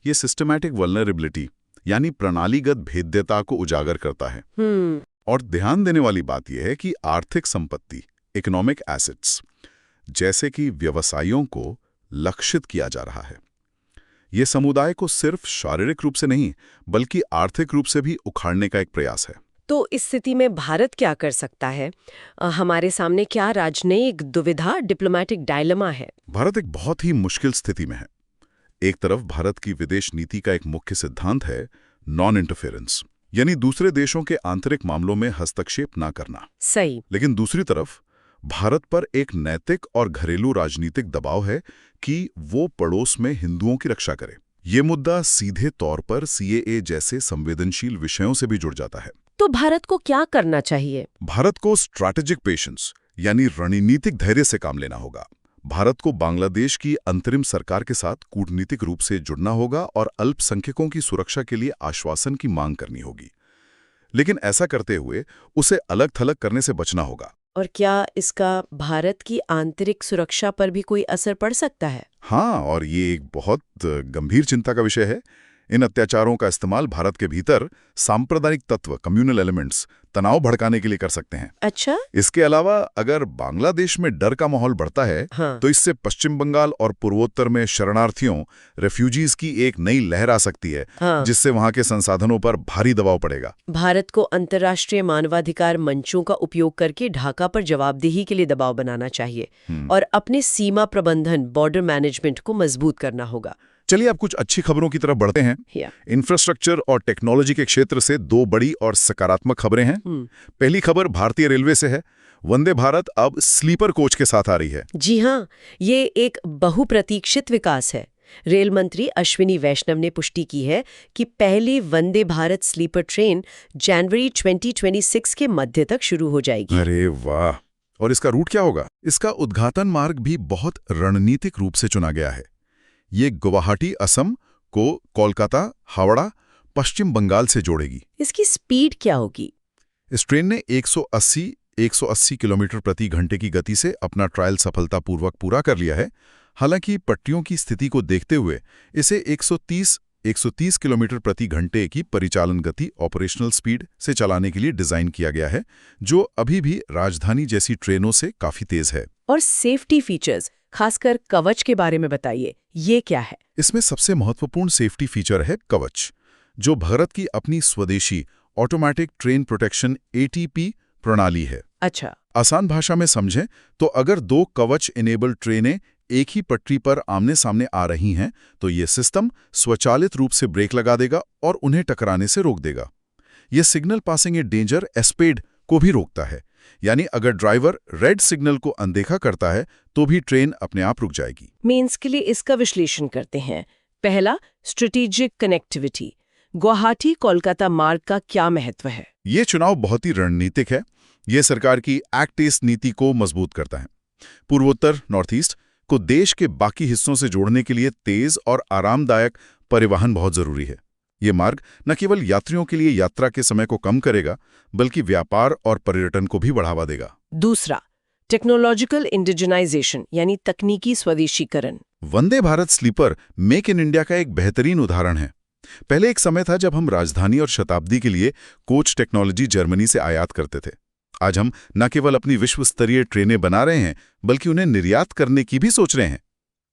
ये सिस्टमैटिक वल्नरेबिलिटी यानी प्रणालीगत भेद्यता को उजागर करता है। और ध्यान देने वाली बात यह है कि आर्थिक संपत्ति, इकोनॉमिक एसेट्स, जैसे कि व्यवसायों को लक्षित किया जा रहा है। ये समुदाय को सिर्फ शारीरिक रूप से नहीं बल्कि आर्थिक रूप से भी उखाड़ने का एक प्रयास है। तो इस स्थिति में भारत क्या कर सकता है? हमारे सामने क्या राजनयिक दुविधा, डिप्लोमैटिक डायलेमा है? भारत एक बहुत ही मुश्किल स्थिति में है। एक तरफ भारत की विदेश नीति का एक मुख्य सिद्धांत है नॉन इंटरफेरेंस, यानी दूसरे देशों के आंतरिक मामलों में हस्तक्षेप ना करना। सही। लेकिन दूसरी तरफ भारत पर एक नैतिक और घरेलू राजनीतिक दबाव है कि वो पड़ोस में हिंदुओं की रक्षा करे। ये मुद्दा सीधे तौर पर सीएए जैसे संवेदनशील विषयों से भी जुड़ जाता है। तो भारत को क्या करना चाहिए? भारत को स्ट्रैटेजिक पेशेंस यानी रणनीतिक धैर्य से काम लेना होगा। भारत को बांग्लादेश की अंतरिम सरकार के साथ कूटनीतिक रूप से जुड़ना होगा और अल्पसंख्यकों की सुरक्षा के लिए आश्वासन की मांग करनी होगी। लेकिन ऐसा करते हुए उसे अलग थलग करने से बचना होगा। और क्या इसका भारत की आंतरिक सुरक्षा पर भी कोई असर पड़ सकता है? हाँ, और ये एक बहुत गंभीर चिंता का विषय है। इन अत्याचारों का इस्तेमाल भारत के भीतर सांप्रदायिक तत्व, कम्युनल एलिमेंट्स, तनाव भड़काने के लिए कर सकते हैं। अच्छा। इसके अलावा अगर बांग्लादेश में डर का माहौल बढ़ता है तो इससे पश्चिम बंगाल और पूर्वोत्तर में शरणार्थियों, रेफ्यूजीज की एक नई लहर आ सकती है, जिससे वहां के संसाधनों पर भारी दबाव पड़ेगा। भारत को अंतर्राष्ट्रीय मानवाधिकार मंचों का उपयोग करके ढाका पर जवाबदेही के लिए दबाव बनाना चाहिए और अपने सीमा प्रबंधन, बॉर्डर मैनेजमेंट को मजबूत करना होगा। चलिए अब कुछ अच्छी खबरों की तरफ बढ़ते हैं। इंफ्रास्ट्रक्चर और टेक्नोलॉजी के क्षेत्र से 2 बड़ी और सकारात्मक खबरें हैं। पहली खबर भारतीय रेलवे से है। वंदे भारत अब स्लीपर कोच के साथ आ रही है। जी हाँ, ये एक बहुप्रतीक्षित विकास है। रेल मंत्री अश्विनी वैष्णव ने पुष्टि की है कि पहली वंदे भारत स्लीपर ट्रेन जनवरी 2026 के मध्य तक शुरू हो जाएगी। अरे वाह! और इसका रूट क्या होगा? इसका उद्घाटन मार्ग भी बहुत रणनीतिक रूप से चुना गया है। ये गुवाहाटी, असम को कोलकाता, हावड़ा, पश्चिम बंगाल से जोड़ेगी। इसकी स्पीड क्या होगी? इस ट्रेन ने 180 किलोमीटर प्रति घंटे की गति से अपना ट्रायल सफलतापूर्वक पूरा कर लिया है। हालांकि पटरियों की स्थिति को देखते हुए इसे 130 किलोमीटर प्रति घंटे की परिचालन गति, ऑपरेशनल स्पीड से चलाने के लिए डिजाइन किया गया है, जो अभी भी राजधानी जैसी ट्रेनों से काफी तेज है। और सेफ्टी फीचर्स, खासकर कवच के बारे में बताइए, ये क्या है? इसमें सबसे महत्वपूर्ण सेफ्टी फीचर है कवच, जो भारत की अपनी स्वदेशी ऑटोमेटिक ट्रेन प्रोटेक्शन ATP प्रणाली है। अच्छा। आसान भाषा में समझें तो अगर 2 कवच इनेबल्ड ट्रेनें एक ही पटरी पर आमने सामने आ रही हैं तो ये सिस्टम स्वचालित रूप से ब्रेक लगा देगा और उन्हें टकराने से रोक देगा। ये सिग्नल पासिंग ए डेंजर एस्पेड को भी रोकता है, यानी अगर ड्राइवर रेड सिग्नल को अनदेखा करता है तो भी ट्रेन अपने आप रुक जाएगी। मेंस के लिए इसका विश्लेषण करते हैं। पहला, स्ट्रेटेजिक कनेक्टिविटी। गुवाहाटी कोलकाता मार्ग का क्या महत्व है? ये चुनाव बहुत ही रणनीतिक है। ये सरकार की एक्ट ईस्ट नीति को मजबूत करता है। पूर्वोत्तर नॉर्थ ईस्ट को देश के बाकी हिस्सों से जोड़ने के लिए तेज और आरामदायक परिवहन बहुत जरूरी है। ये मार्ग न केवल यात्रियों के लिए यात्रा के समय को कम करेगा, बल्कि व्यापार और पर्यटन को भी बढ़ावा देगा। दूसरा, टेक्नोलॉजिकल इंडिजिनाइजेशन यानी तकनीकी स्वदेशीकरण। Vande Bharat sleeper make in India का एक बेहतरीन उदाहरण है। पहले एक समय था जब हम राजधानी और शताब्दी के लिए कोच टेक्नोलॉजी जर्मनी से आयात करते थे। आज हम न केवल अपनी विश्व स्तरीय ट्रेनें बना रहे हैं, बल्कि उन्हें निर्यात करने की भी सोच रहे हैं।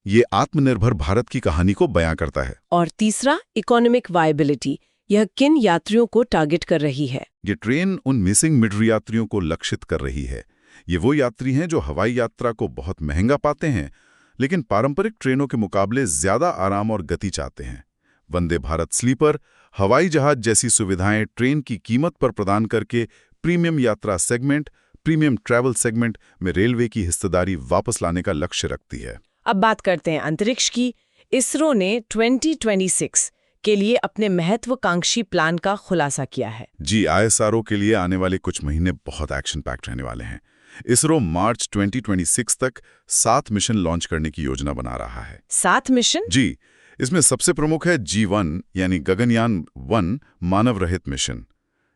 ये आत्मनिर्भर भारत की कहानी को बयां करता है। और तीसरा, इकोनॉमिक वायबिलिटी। यह किन यात्रियों को टारगेट कर रही है? ये ट्रेन उन मिसिंग मिडल यात्रियों को लक्षित कर रही है। ये वो यात्री हैं जो हवाई यात्रा को बहुत महंगा पाते हैं, लेकिन पारंपरिक ट्रेनों के मुकाबले ज्यादा आराम और गति चाहते हैं। वंदे भारत स्लीपर हवाई जहाज जैसी सुविधाएं ट्रेन की कीमत पर प्रदान करके प्रीमियम यात्रा सेगमेंट, प्रीमियम ट्रैवल सेगमेंट में रेलवे की हिस्सेदारी वापस लाने का लक्ष्य रखती है। अब बात करते हैं अंतरिक्ष की। इसरो ने 2026 के लिए अपने महत्वाकांक्षी प्लान का खुलासा किया है। जी, ISRO के लिए आने वाले कुछ महीने बहुत एक्शन पैक्ड रहने वाले हैं। इसरो मार्च 2026 तक 7 मिशन लॉन्च करने की योजना बना रहा है। 7 मिशन? जी, इसमें सबसे प्रमुख है G1 यानी गगनयान 1 मानव रहित मिशन।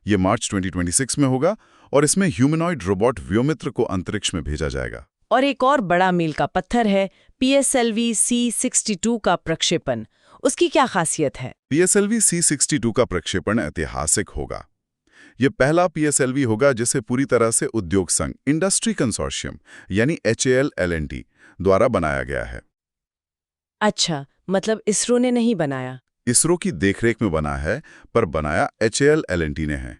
ये मार्च 2026 में होगा और इसमें ह्यूमनॉइड रोबोट व्योमित्र को अंतरिक्ष में भेजा जाएगा। और एक और बड़ा मील का पत्थर है PSLV C62 का प्रक्षेपण। उसकी क्या खासियत है? PSLV C62 का प्रक्षेपण ऐतिहासिक होगा। ये पहला PSLV होगा जिसे पूरी तरह से उद्योग संघ इंडस्ट्री कंसोर्शियम यानी HAL-L&T द्वारा बनाया गया है। अच्छा, मतलब इसरो ने नहीं बनाया? इसरो की देखरेख में बना है, पर बनाया HAL-L&T ने है।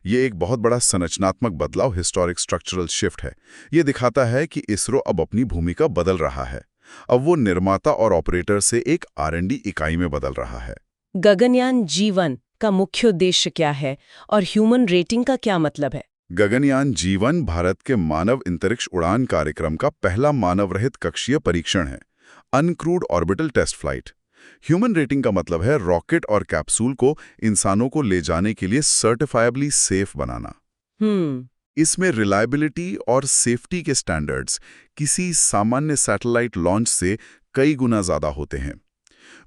ये एक बहुत बड़ा संरचनात्मक बदलाव, हिस्टोरिक स्ट्रक्चरल शिफ्ट है। ये दिखाता है कि इसरो अब अपनी भूमिका बदल रहा है। अब वो निर्माता और ऑपरेटर से एक R&D इकाई में बदल रहा है। गगनयान G1 का मुख्य उद्देश्य क्या है और ह्यूमन रेटिंग का क्या मतलब है? गगनयान G1 भारत के मानव अंतरिक्ष उड़ान कार्यक्रम का पहला मानव रहित कक्षीय परीक्षण है, uncrewed orbital test flight. Human rating का मतलब है रॉकेट और कैप्सूल को इंसानों को ले जाने के लिए सर्टिफाइबली सेफ बनाना। इसमें रिलायबिलिटी और सेफ्टी के स्टैंडर्ड्स किसी सामान्य सैटेलाइट लॉन्च से कई गुना ज्यादा होते हैं।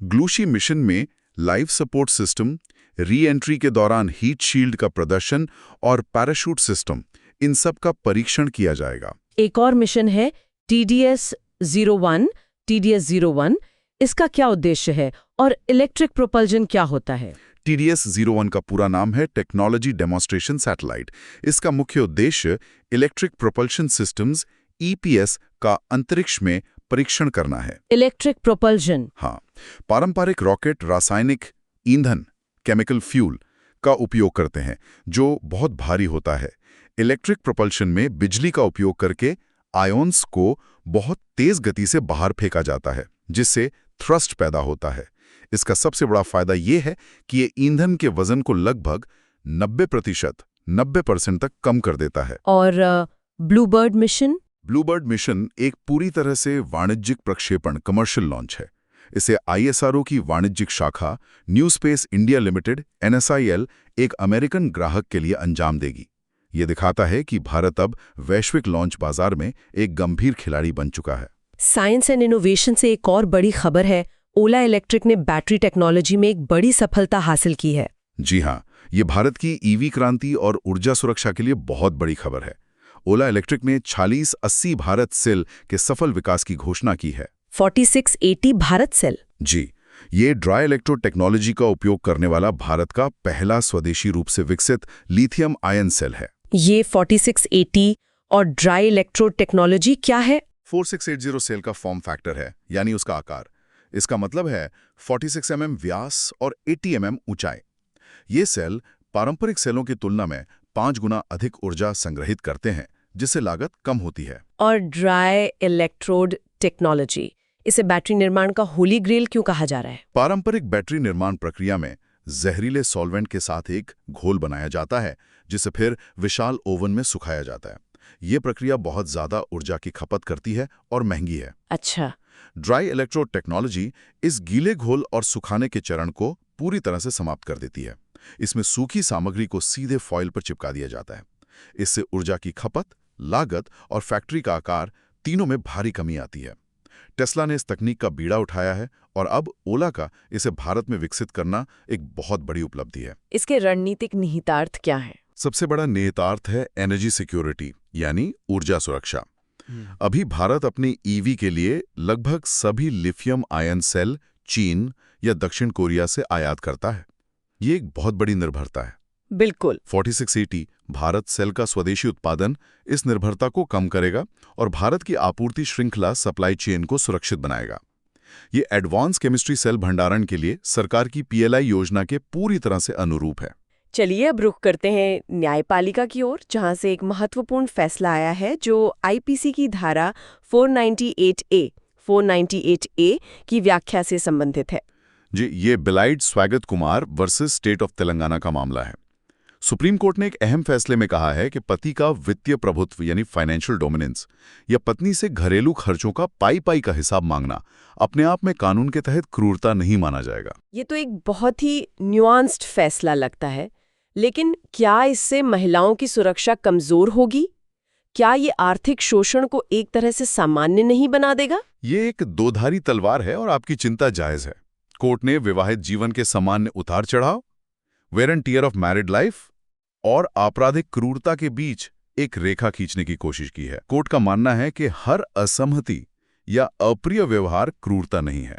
ग्लूशी मिशन में life support system, re entry के दौरान हीट शील्ड का प्रदर्शन और पैराशूट सिस्टम, इन सब का परीक्षण किया जाएगा। एक और मिशन है TDS-01। इसका क्या उद्देश्य है और इलेक्ट्रिक प्रोपल्जन क्या होता है? TDS-01 का पूरा नाम है टेक्नोलॉजी डेमोन्स्ट्रेशन सैटेलाइट। इसका मुख्य उद्देश्य इलेक्ट्रिक प्रोपल्शन सिस्टम्स EPS का अंतरिक्ष में परीक्षण करना है। Electric propulsion? हाँ, पारंपरिक रॉकेट रासायनिक ईंधन केमिकल फ्यूल का उपयोग करते हैं जो बहुत भारी होता है। इलेक्ट्रिक प्रोपल्शन में बिजली का उपयोग करके आयोन्स को बहुत तेज गति से बाहर फेंका जाता है, जिससे थ्रस्ट पैदा होता है। इसका सबसे बड़ा फायदा यह है कि ये ईंधन के वजन को लगभग 90% तक कम कर देता है। और ब्लूबर्ड मिशन? ब्लूबर्ड मिशन एक पूरी तरह से वाणिज्यिक प्रक्षेपण कमर्शियल लॉन्च है। इसे ISRO की वाणिज्यिक शाखा new space India limited NSIL एक अमेरिकन ग्राहक के लिए अंजाम देगी। ये दिखाता है कि भारत अब वैश्विक लॉन्च बाजार में एक गंभीर खिलाड़ी बन चुका है। साइंस एंड इनोवेशन से एक और बड़ी खबर है, ओला इलेक्ट्रिक ने बैटरी टेक्नोलॉजी में एक बड़ी सफलता हासिल की है। जी हाँ, ये भारत की EV क्रांति और ऊर्जा सुरक्षा के लिए बहुत बड़ी खबर है। ओला इलेक्ट्रिक ने 4680 भारत सेल के सफल विकास की घोषणा की है। 4680 भारत सेल? जी, ये ड्राई इलेक्ट्रोड टेक्नोलॉजी का उपयोग करने वाला भारत का पहला स्वदेशी रूप से विकसित लिथियम आयन सेल है। ये 4680 और ड्राई इलेक्ट्रोड टेक्नोलॉजी क्या है? 4680 सेल का फॉर्म फैक्टर है, यानी उसका आकार। इसका मतलब है 46 mm व्यास और 80 mm ऊंचाई। ये सेल पारंपरिक सेलों की तुलना में 5 गुना अधिक ऊर्जा संग्रहित करते हैं, जिससे लागत कम होती है। और ड्राई इलेक्ट्रोड टेक्नोलॉजी, इसे बैटरी निर्माण का होली ग्रेल क्यों कहा जा रहा है? पारंपरिक बैटरी निर्माण प्रक्रिया में जहरीले सॉल्वेंट के साथ एक घोल बनाया जाता है, जिसे फिर विशाल ओवन में सुखाया जाता है। ये प्रक्रिया बहुत ज्यादा ऊर्जा की खपत करती है और महंगी है। अच्छा। ड्राई इलेक्ट्रोड टेक्नोलॉजी इस गीले घोल और सुखाने के चरण को पूरी तरह से समाप्त कर देती है। इसमें सूखी सामग्री को सीधे फॉइल पर चिपका दिया जाता है। इससे ऊर्जा की खपत, लागत और फैक्ट्री का आकार तीनों में भारी कमी आती है। टेस्ला ने इस तकनीक का बीड़ा उठाया है और अब ओला का इसे भारत में विकसित करना एक बहुत बड़ी उपलब्धि है। इसके रणनीतिक निहितार्थ क्या है? सबसे बड़ा निहितार्थ है एनर्जी सिक्योरिटी, यानी ऊर्जा सुरक्षा। अभी भारत अपने ईवी के लिए लगभग सभी लिथियम आयन सेल चीन या दक्षिण कोरिया से आयात करता है। ये एक बहुत बड़ी निर्भरता है। बिल्कुल। 4680 भारत सेल का स्वदेशी उत्पादन इस निर्भरता को कम करेगा और भारत की आपूर्ति श्रृंखला सप्लाई चेन को सुरक्षित बनाएगा। ये एडवांस केमिस्ट्री सेल भंडारण के लिए सरकार की PLI योजना के पूरी तरह से अनुरूप है। चलिए अब रुख करते हैं न्यायपालिका की ओर, जहां से एक महत्वपूर्ण फैसला आया है जो IPC की धारा 498A की व्याख्या से संबंधित है। जी, ये बिलाइड स्वागत Kumar versus state of Telangana का मामला है। सुप्रीम कोर्ट ने एक अहम फैसले में कहा है कि पति का वित्तीय प्रभुत्व यानी फाइनेंशियल डोमिनेंस या पत्नी से घरेलू खर्चों का पाई का हिसाब मांगना अपने आप में कानून के तहत क्रूरता नहीं माना जाएगा। ये तो एक बहुत ही न्यूआंस्ड फैसला लगता है, लेकिन क्या इससे महिलाओं की सुरक्षा कमजोर होगी? क्या ये आर्थिक शोषण को एक तरह से सामान्य नहीं बना देगा? ये एक दोधारी तलवार है और आपकी चिंता जायज है। कोर्ट ने विवाहित जीवन के सामान्य उतार चढ़ाव, wear and tear of married life और आपराधिक क्रूरता के बीच एक रेखा खींचने की कोशिश की है। कोर्ट का मानना है कि हर असहमति या अप्रिय व्यवहार क्रूरता नहीं है।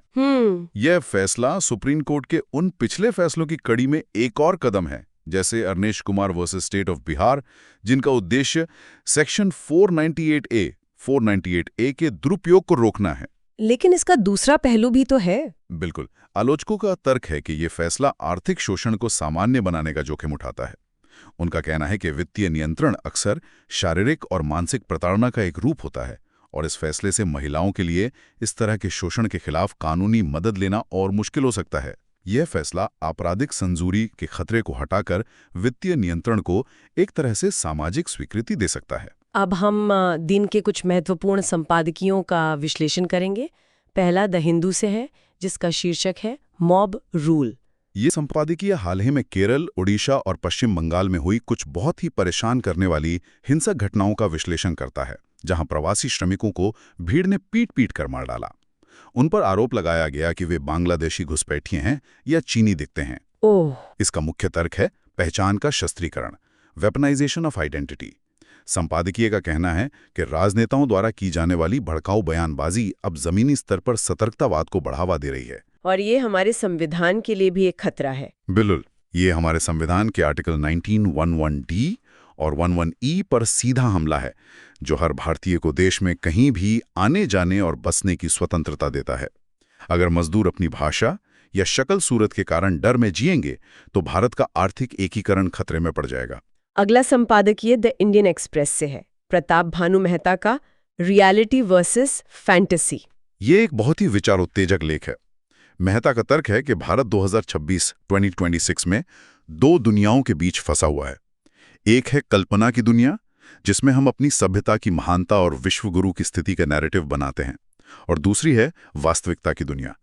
यह फैसला सुप्रीम कोर्ट के उन पिछले फैसलों की कड़ी में एक और कदम है, जैसे Arnesh Kumar versus state of Bihar, जिनका उद्देश्य सेक्शन 498A के दुरुपयोग को रोकना है। लेकिन इसका दूसरा पहलू भी तो है। बिल्कुल। आलोचकों का तर्क है कि यह फैसला आर्थिक शोषण को सामान्य बनाने का जोखिम उठाता है। उनका कहना है कि वित्तीय नियंत्रण अक्सर शारीरिक और मानसिक प्रताड़ना का एक रूप होता है और इस फैसले से महिलाओं के लिए इस तरह के शोषण के खिलाफ कानूनी मदद लेना और मुश्किल हो सकता है। यह फैसला आपराधिक संजूरी के खतरे को हटाकर वित्तीय नियंत्रण को एक तरह से सामाजिक स्वीकृति दे सकता है। अब हम दिन के कुछ महत्वपूर्ण संपादकीयों का विश्लेषण करेंगे। पहला द हिंदू से है, जिसका शीर्षक है मॉब रूल। ये संपादकीय हाल ही में केरल, ओडिशा और पश्चिम बंगाल में हुई कुछ बहुत ही परेशान करने वाली हिंसक घटनाओं का विश्लेषण करता है, जहां प्रवासी श्रमिकों को भीड़ ने पीट कर मार डाला। उन पर आरोप लगाया गया कि वे बांग्लादेशी घुसपैठिए हैं या चीनी दिखते हैं। इसका मुख्य तर्क है पहचान का शस्त्रीकरण, वेपनाइजेशन ऑफ आइडेंटिटी। संपादकीय का कहना है कि राजनेताओं द्वारा की जाने वाली भड़काऊ बयानबाजी अब जमीनी स्तर पर सतर्कतावाद को बढ़ावा दे रही है। और ये हमारे संविधान के लिए भी एक खतरा है। बिल्कुल। ये हमारे संविधान के आर्टिकल 1911D और 11E पर सीधा हमला है, जो हर भारतीय को देश में कहीं भी आने जाने और बसने की स्वतंत्रता देता है। अगर मजदूर अपनी भाषा या शक्ल सूरत के कारण डर में जिएंगे तो भारत का आर्थिक एकीकरण खतरे में पड़ जाएगा। अगला संपादकीय द इंडियन एक्सप्रेस से है, प्रताप भानु मेहता का रियलिटी वर्सेस फैंटेसी। ये एक बहुत ही विचारोत्तेजक लेख है। मेहता का तर्क है कि भारत 2026 में दो दुनियाओं के बीच फंसा हुआ है। एक है कल्पना की दुनिया, जिसमें हम अपनी सभ्यता की महानता और विश्वगुरु की स्थिति का नैरेटिव बनाते हैं, और दूसरी है वास्तविकता की दुनिया,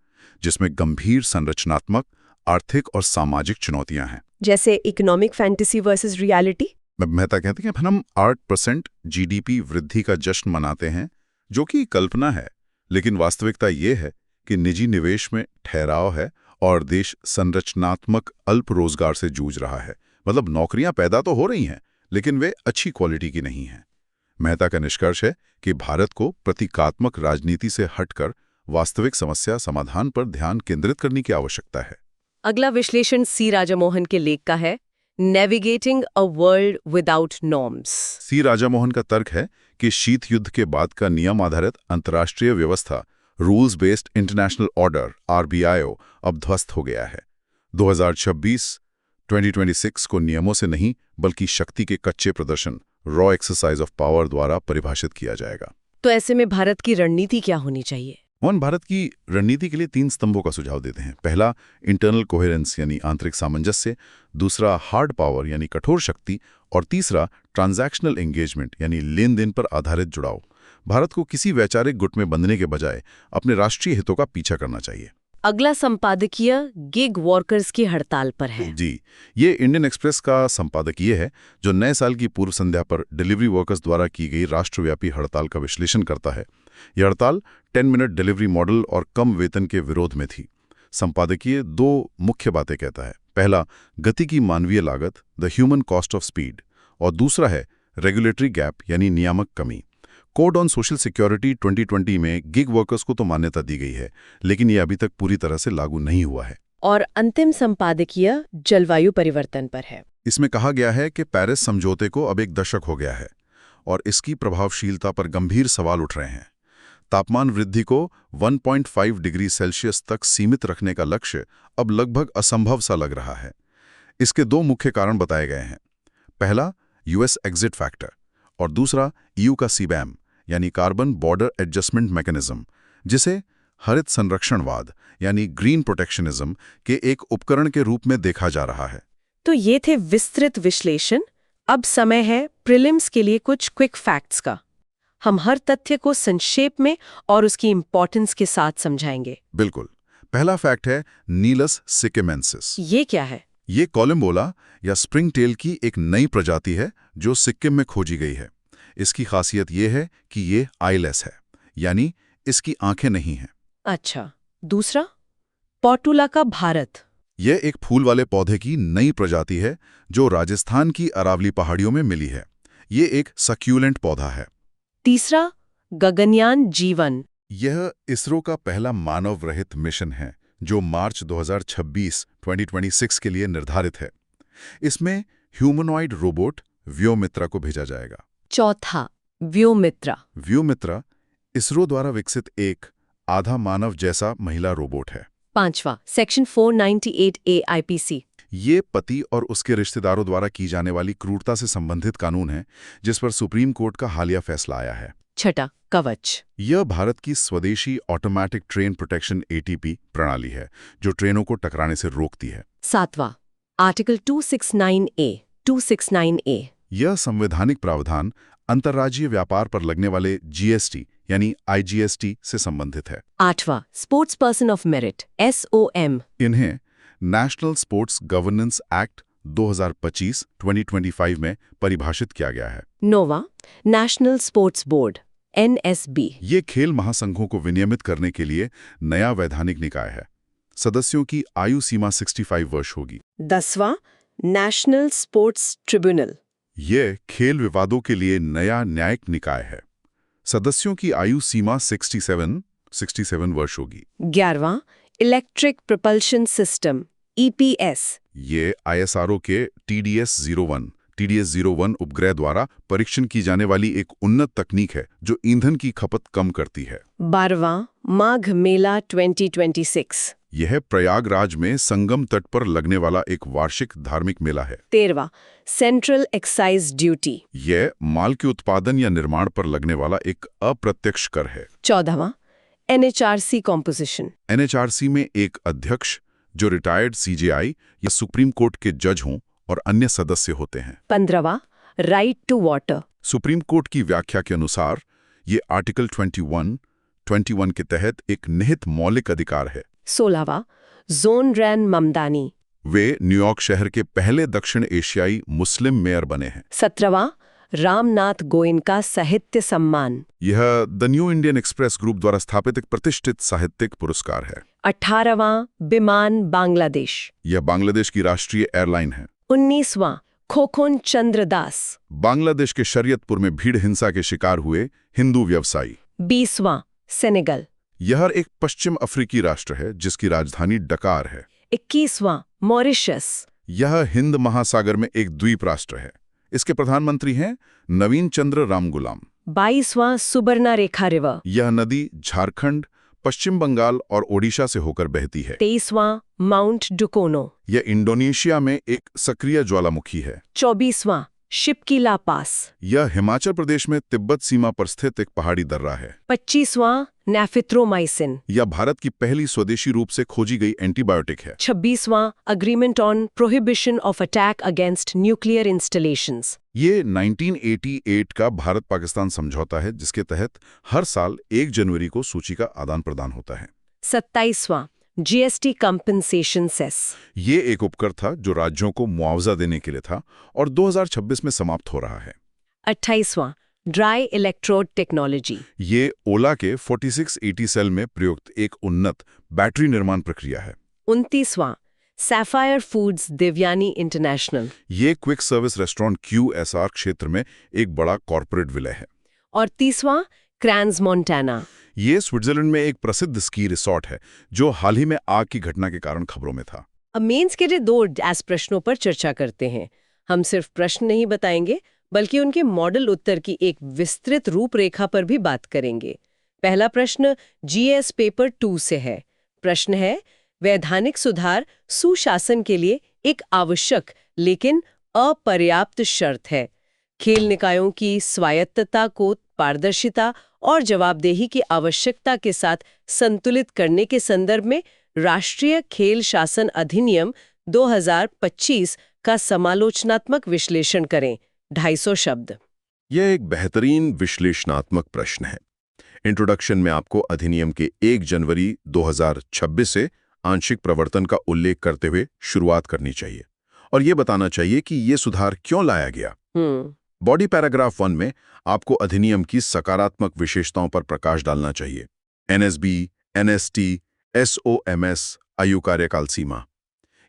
जिसमें गंभीर संरचनात्मक, आर्थिक और सामाजिक चुनौतियां हैं। जैसे economic fantasy versus reality. Mehta कहते हैं कि हम 8% GDP वृद्धि का जश्न मनाते हैं, जो कि कल्पना है, लेकिन वास्तविकता ये है कि निजी निवेश में ठहराव है और देश संरचनात्मक अल्प रोजगार से जूझ रहा है। मतलब नौकरियां पैदा तो हो रही हैं, लेकिन वे अच्छी क्वालिटी की नहीं हैं। मेहता का निष्कर्ष है कि भारत को प्रतीकात्मक राजनीति से हटकर वास्तविक समस्या समाधान पर ध्यान केंद्रित करने की आवश्यकता है। अगला विश्लेषण सी राजामोहन के लेख का है, navigating a world without norms. C Rajamohan का तर्क है कि शीत युद्ध के बाद का नियम आधारित अंतर्राष्ट्रीय व्यवस्था, rules based international order RBIO, अब ध्वस्त हो गया है। 2026 को नियमों से नहीं बल्कि शक्ति के कच्चे प्रदर्शन, रॉ एक्सरसाइज ऑफ पावर द्वारा परिभाषित किया जाएगा। तो ऐसे में भारत की रणनीति क्या होनी चाहिए? मोहन भारत की रणनीति के लिए 3 स्तंभों का सुझाव देते हैं। पहला, इंटरनल कोहेरेंस यानी आंतरिक सामंजस्य, दूसरा हार्ड पावर यानी कठोर शक्ति, और तीसरा ट्रांजैक्शनल एंगेजमेंट यानी लेन देन पर आधारित जुड़ाव। भारत को किसी वैचारिक गुट में बंधने के बजाय अपने राष्ट्रीय हितों का पीछा करना चाहिए। अगला संपादकीय गिग वर्कर्स की हड़ताल पर है। जी, ये इंडियन एक्सप्रेस का संपादकीय है जो नए साल की पूर्व संध्या पर डिलीवरी वर्कर्स द्वारा की गई राष्ट्रव्यापी हड़ताल का विश्लेषण करता है। यह हड़ताल 10 मिनट डिलीवरी मॉडल और कम वेतन के विरोध में थी। संपादकीय दो मुख्य बातें कहता है। पहला, गति की मानवीय लागत, the human cost of speed, और दूसरा है रेगुलेटरी गैप यानी नियामक कमी। कोड ऑन सोशल सिक्योरिटी 2020 में गिग वर्कर्स को तो मान्यता दी गई है, लेकिन यह अभी तक पूरी तरह से लागू नहीं हुआ है। और अंतिम संपादकीय जलवायु परिवर्तन पर है। इसमें कहा गया है कि पेरिस समझौते को अब 1 दशक हो गया है और इसकी प्रभावशीलता पर गंभीर सवाल उठ रहे हैं। तापमान वृद्धि को 1.5 डिग्री सेल्सियस तक सीमित रखने का लक्ष्य अब लगभग असंभव सा लग रहा है। इसके 2 मुख्य कारण बताए गए हैं। पहला, यूएस एग्जिट फैक्टर, और दूसरा ईयू का सीबैम यानी कार्बन बॉर्डर एडजस्टमेंट मैकेनिज्म, जिसे हरित संरक्षणवाद यानी ग्रीन प्रोटेक्शनिज्म के एक उपकरण के रूप में देखा जा रहा है। तो ये थे विस्तृत विश्लेषण। अब समय है प्रीलिम्स के लिए कुछ क्विक फैक्ट्स का। हम हर तथ्य को संक्षेप में और उसकी इंपॉर्टेंस के साथ समझाएंगे। बिल्कुल। पहला फैक्ट है नीलस सिक्किमेंसिस। ये क्या है? ये कोलम्बोला या स्प्रिंग टेल की एक नई प्रजाति है जो सिक्किम में खोजी गई है। इसकी खासियत ये है कि ये आईलेस है, यानी इसकी आंखें नहीं हैं। अच्छा, दूसरा, पोर्टुला का भारत। यह एक फूल वाले पौधे की नई प्रजाति है जो राजस्थान की अरावली पहाड़ियों में मिली है। ये एक सक्यूलेंट पौधा है। तीसरा, गगनयान जीवन। यह इसरो का पहला मानव रहित मिशन है जो मार्च 2026 के लिए निर्धारित है। इसमें ह्यूमनॉइड रोबोट व्योमित्रा को भेजा जाएगा। चौथा, व्योमित्रा। व्योमित्रा इसरो द्वारा विकसित एक आधा मानव जैसा महिला रोबोट है। पांचवा, सेक्शन 498A IPC। ये पति और उसके रिश्तेदारों द्वारा की जाने वाली क्रूरता से संबंधित कानून है जिस पर सुप्रीम कोर्ट का हालिया फैसला आया है। छठा, कवच। यह भारत की स्वदेशी ऑटोमेटिक ट्रेन प्रोटेक्शन ATP प्रणाली है जो ट्रेनों को टकराने से रोकती है। सातवां, आर्टिकल 269A। यह संवैधानिक प्रावधान अंतर्राज्यीय व्यापार पर लगने वाले GST यानी IGST से संबंधित है। आठवां, sports person of merit SOM। इन्हें नेशनल स्पोर्ट्स गवर्नेंस एक्ट 2025 में परिभाषित किया गया है। नौवां, नेशनल स्पोर्ट्स बोर्ड NSB। ये खेल महासंघों को विनियमित करने के लिए नया वैधानिक निकाय है। सदस्यों की आयु सीमा 65 वर्ष होगी। 10वां, नेशनल स्पोर्ट्स ट्रिब्यूनल। ये खेल विवादों के लिए नया न्यायिक निकाय है। सदस्यों की आयु सीमा 67 वर्ष होगी। 11वां, इलेक्ट्रिक प्रोपल्शन सिस्टम EPS। ये ISRO के TDS-01 उपग्रह द्वारा परीक्षण की जाने वाली एक उन्नत तकनीक है जो ईंधन की खपत कम करती है। 12वां, माघ मेला 2026। यह प्रयागराज में संगम तट पर लगने वाला एक वार्षिक धार्मिक मेला है। 13वां, सेंट्रल एक्साइज ड्यूटी। यह माल के उत्पादन या निर्माण पर लगने वाला एक अप्रत्यक्ष कर है। 14वां, NHRC कॉम्पोजिशन। NHRC में एक अध्यक्ष जो रिटायर्ड CJI या सुप्रीम कोर्ट के जज हों और अन्य सदस्य होते हैं। 15वां, right to water. Supreme court की व्याख्या के अनुसार ये आर्टिकल 21 के तहत एक निहित मौलिक अधिकार है। 16वां, जोन रैन ममदानी। वे न्यूयॉर्क शहर के पहले दक्षिण एशियाई मुस्लिम मेयर बने हैं। 17वां, रामनाथ गोयनका साहित्य सम्मान। यह the new Indian express group द्वारा स्थापित एक प्रतिष्ठित साहित्यिक पुरस्कार है। 18वां, विमान बांग्लादेश। यह बांग्लादेश की राष्ट्रीय एयरलाइन है। 19वां, खोखोन चंद्र दास। बांग्लादेश के शरीयतपुर में भीड़ हिंसा के शिकार हुए हिंदू व्यवसायी। 20वां, सेनेगल। यह एक पश्चिम अफ्रीकी राष्ट्र है जिसकी राजधानी डकार है। 21वां, मॉरिशस। यह हिंद महासागर में एक द्वीप राष्ट्र है। इसके प्रधानमंत्री हैं नवीन चंद्र रामगुलाम। 22वां, सुबर्णरेखा रिवर। यह नदी झारखंड, पश्चिम बंगाल और ओडिशा से होकर बहती है। 23वां, माउंट डुकोनो। यह इंडोनेशिया में एक सक्रिय ज्वालामुखी है। 24वां, शिपकीला पास। यह हिमाचल प्रदेश में तिब्बत सीमा पर स्थित एक पहाड़ी दर्रा है। 25वां, नेफिथ्रोमाइसिन। यह भारत की पहली स्वदेशी रूप से खोजी गई एंटीबायोटिक है। 26वां, agreement on prohibition of attack against nuclear installations. ये 1988 का भारत पाकिस्तान समझौता है जिसके तहत हर साल 1 जनवरी को सूची का आदान प्रदान होता है। 27वां, जीएसटी कंपनसेशन सेस। ये एक उपकर था जो राज्यों को मुआवजा देने के लिए था और 2026 में समाप्त हो रहा है। 28वां ड्राई इलेक्ट्रोड टेक्नोलॉजी। ये ओला के 4680 सेल में प्रयुक्त एक उन्नत बैटरी निर्माण प्रक्रिया है। 29वां सैफायर फूड्स देवयानी इंटरनेशनल। ये क्विक सर्विस रेस्टोरेंट QSR क्षेत्र में एक बड़ा कॉर्पोरेट विलय है। और 30वां क्रैंस मोंटाना। ये स्विट्जरलैंड में एक प्रसिद्ध स्की रिसॉर्ट है जो हाल ही में आग की घटना के कारण खबरों में था। अब मेंस के लिए 2 डैश प्रश्नों पर चर्चा करते हैं। हम सिर्फ प्रश्न नहीं बताएंगे बल्कि उनके मॉडल उत्तर की एक विस्तृत रूपरेखा पर भी बात करेंगे। पहला प्रश्न जीएस पेपर 2 से है। प्रश्न है, वैधानिक सुधार सुशासन के लिए एक आवश्यक लेकिन अपर्याप्त शर्त है। खेल निकायों की स्वायत्तता को पारदर्शिता और जवाबदेही की आवश्यकता के साथ संतुलित करने के संदर्भ में राष्ट्रीय खेल शासन अधिनियम 2025 का समालोचनात्मक विश्लेषण करें। 250 शब्द। यह एक बेहतरीन विश्लेषणात्मक प्रश्न है। इंट्रोडक्शन में आपको अधिनियम के 1 जनवरी 2026 से आंशिक प्रवर्तन का उल्लेख करते हुए शुरुआत करनी चाहिए और ये बताना चाहिए कि ये सुधार क्यों लाया गया। बॉडी पैराग्राफ 1 में आपको अधिनियम की सकारात्मक विशेषताओं पर प्रकाश डालना चाहिए। NSB, NST, SOMS, आयु कार्यकाल सीमा,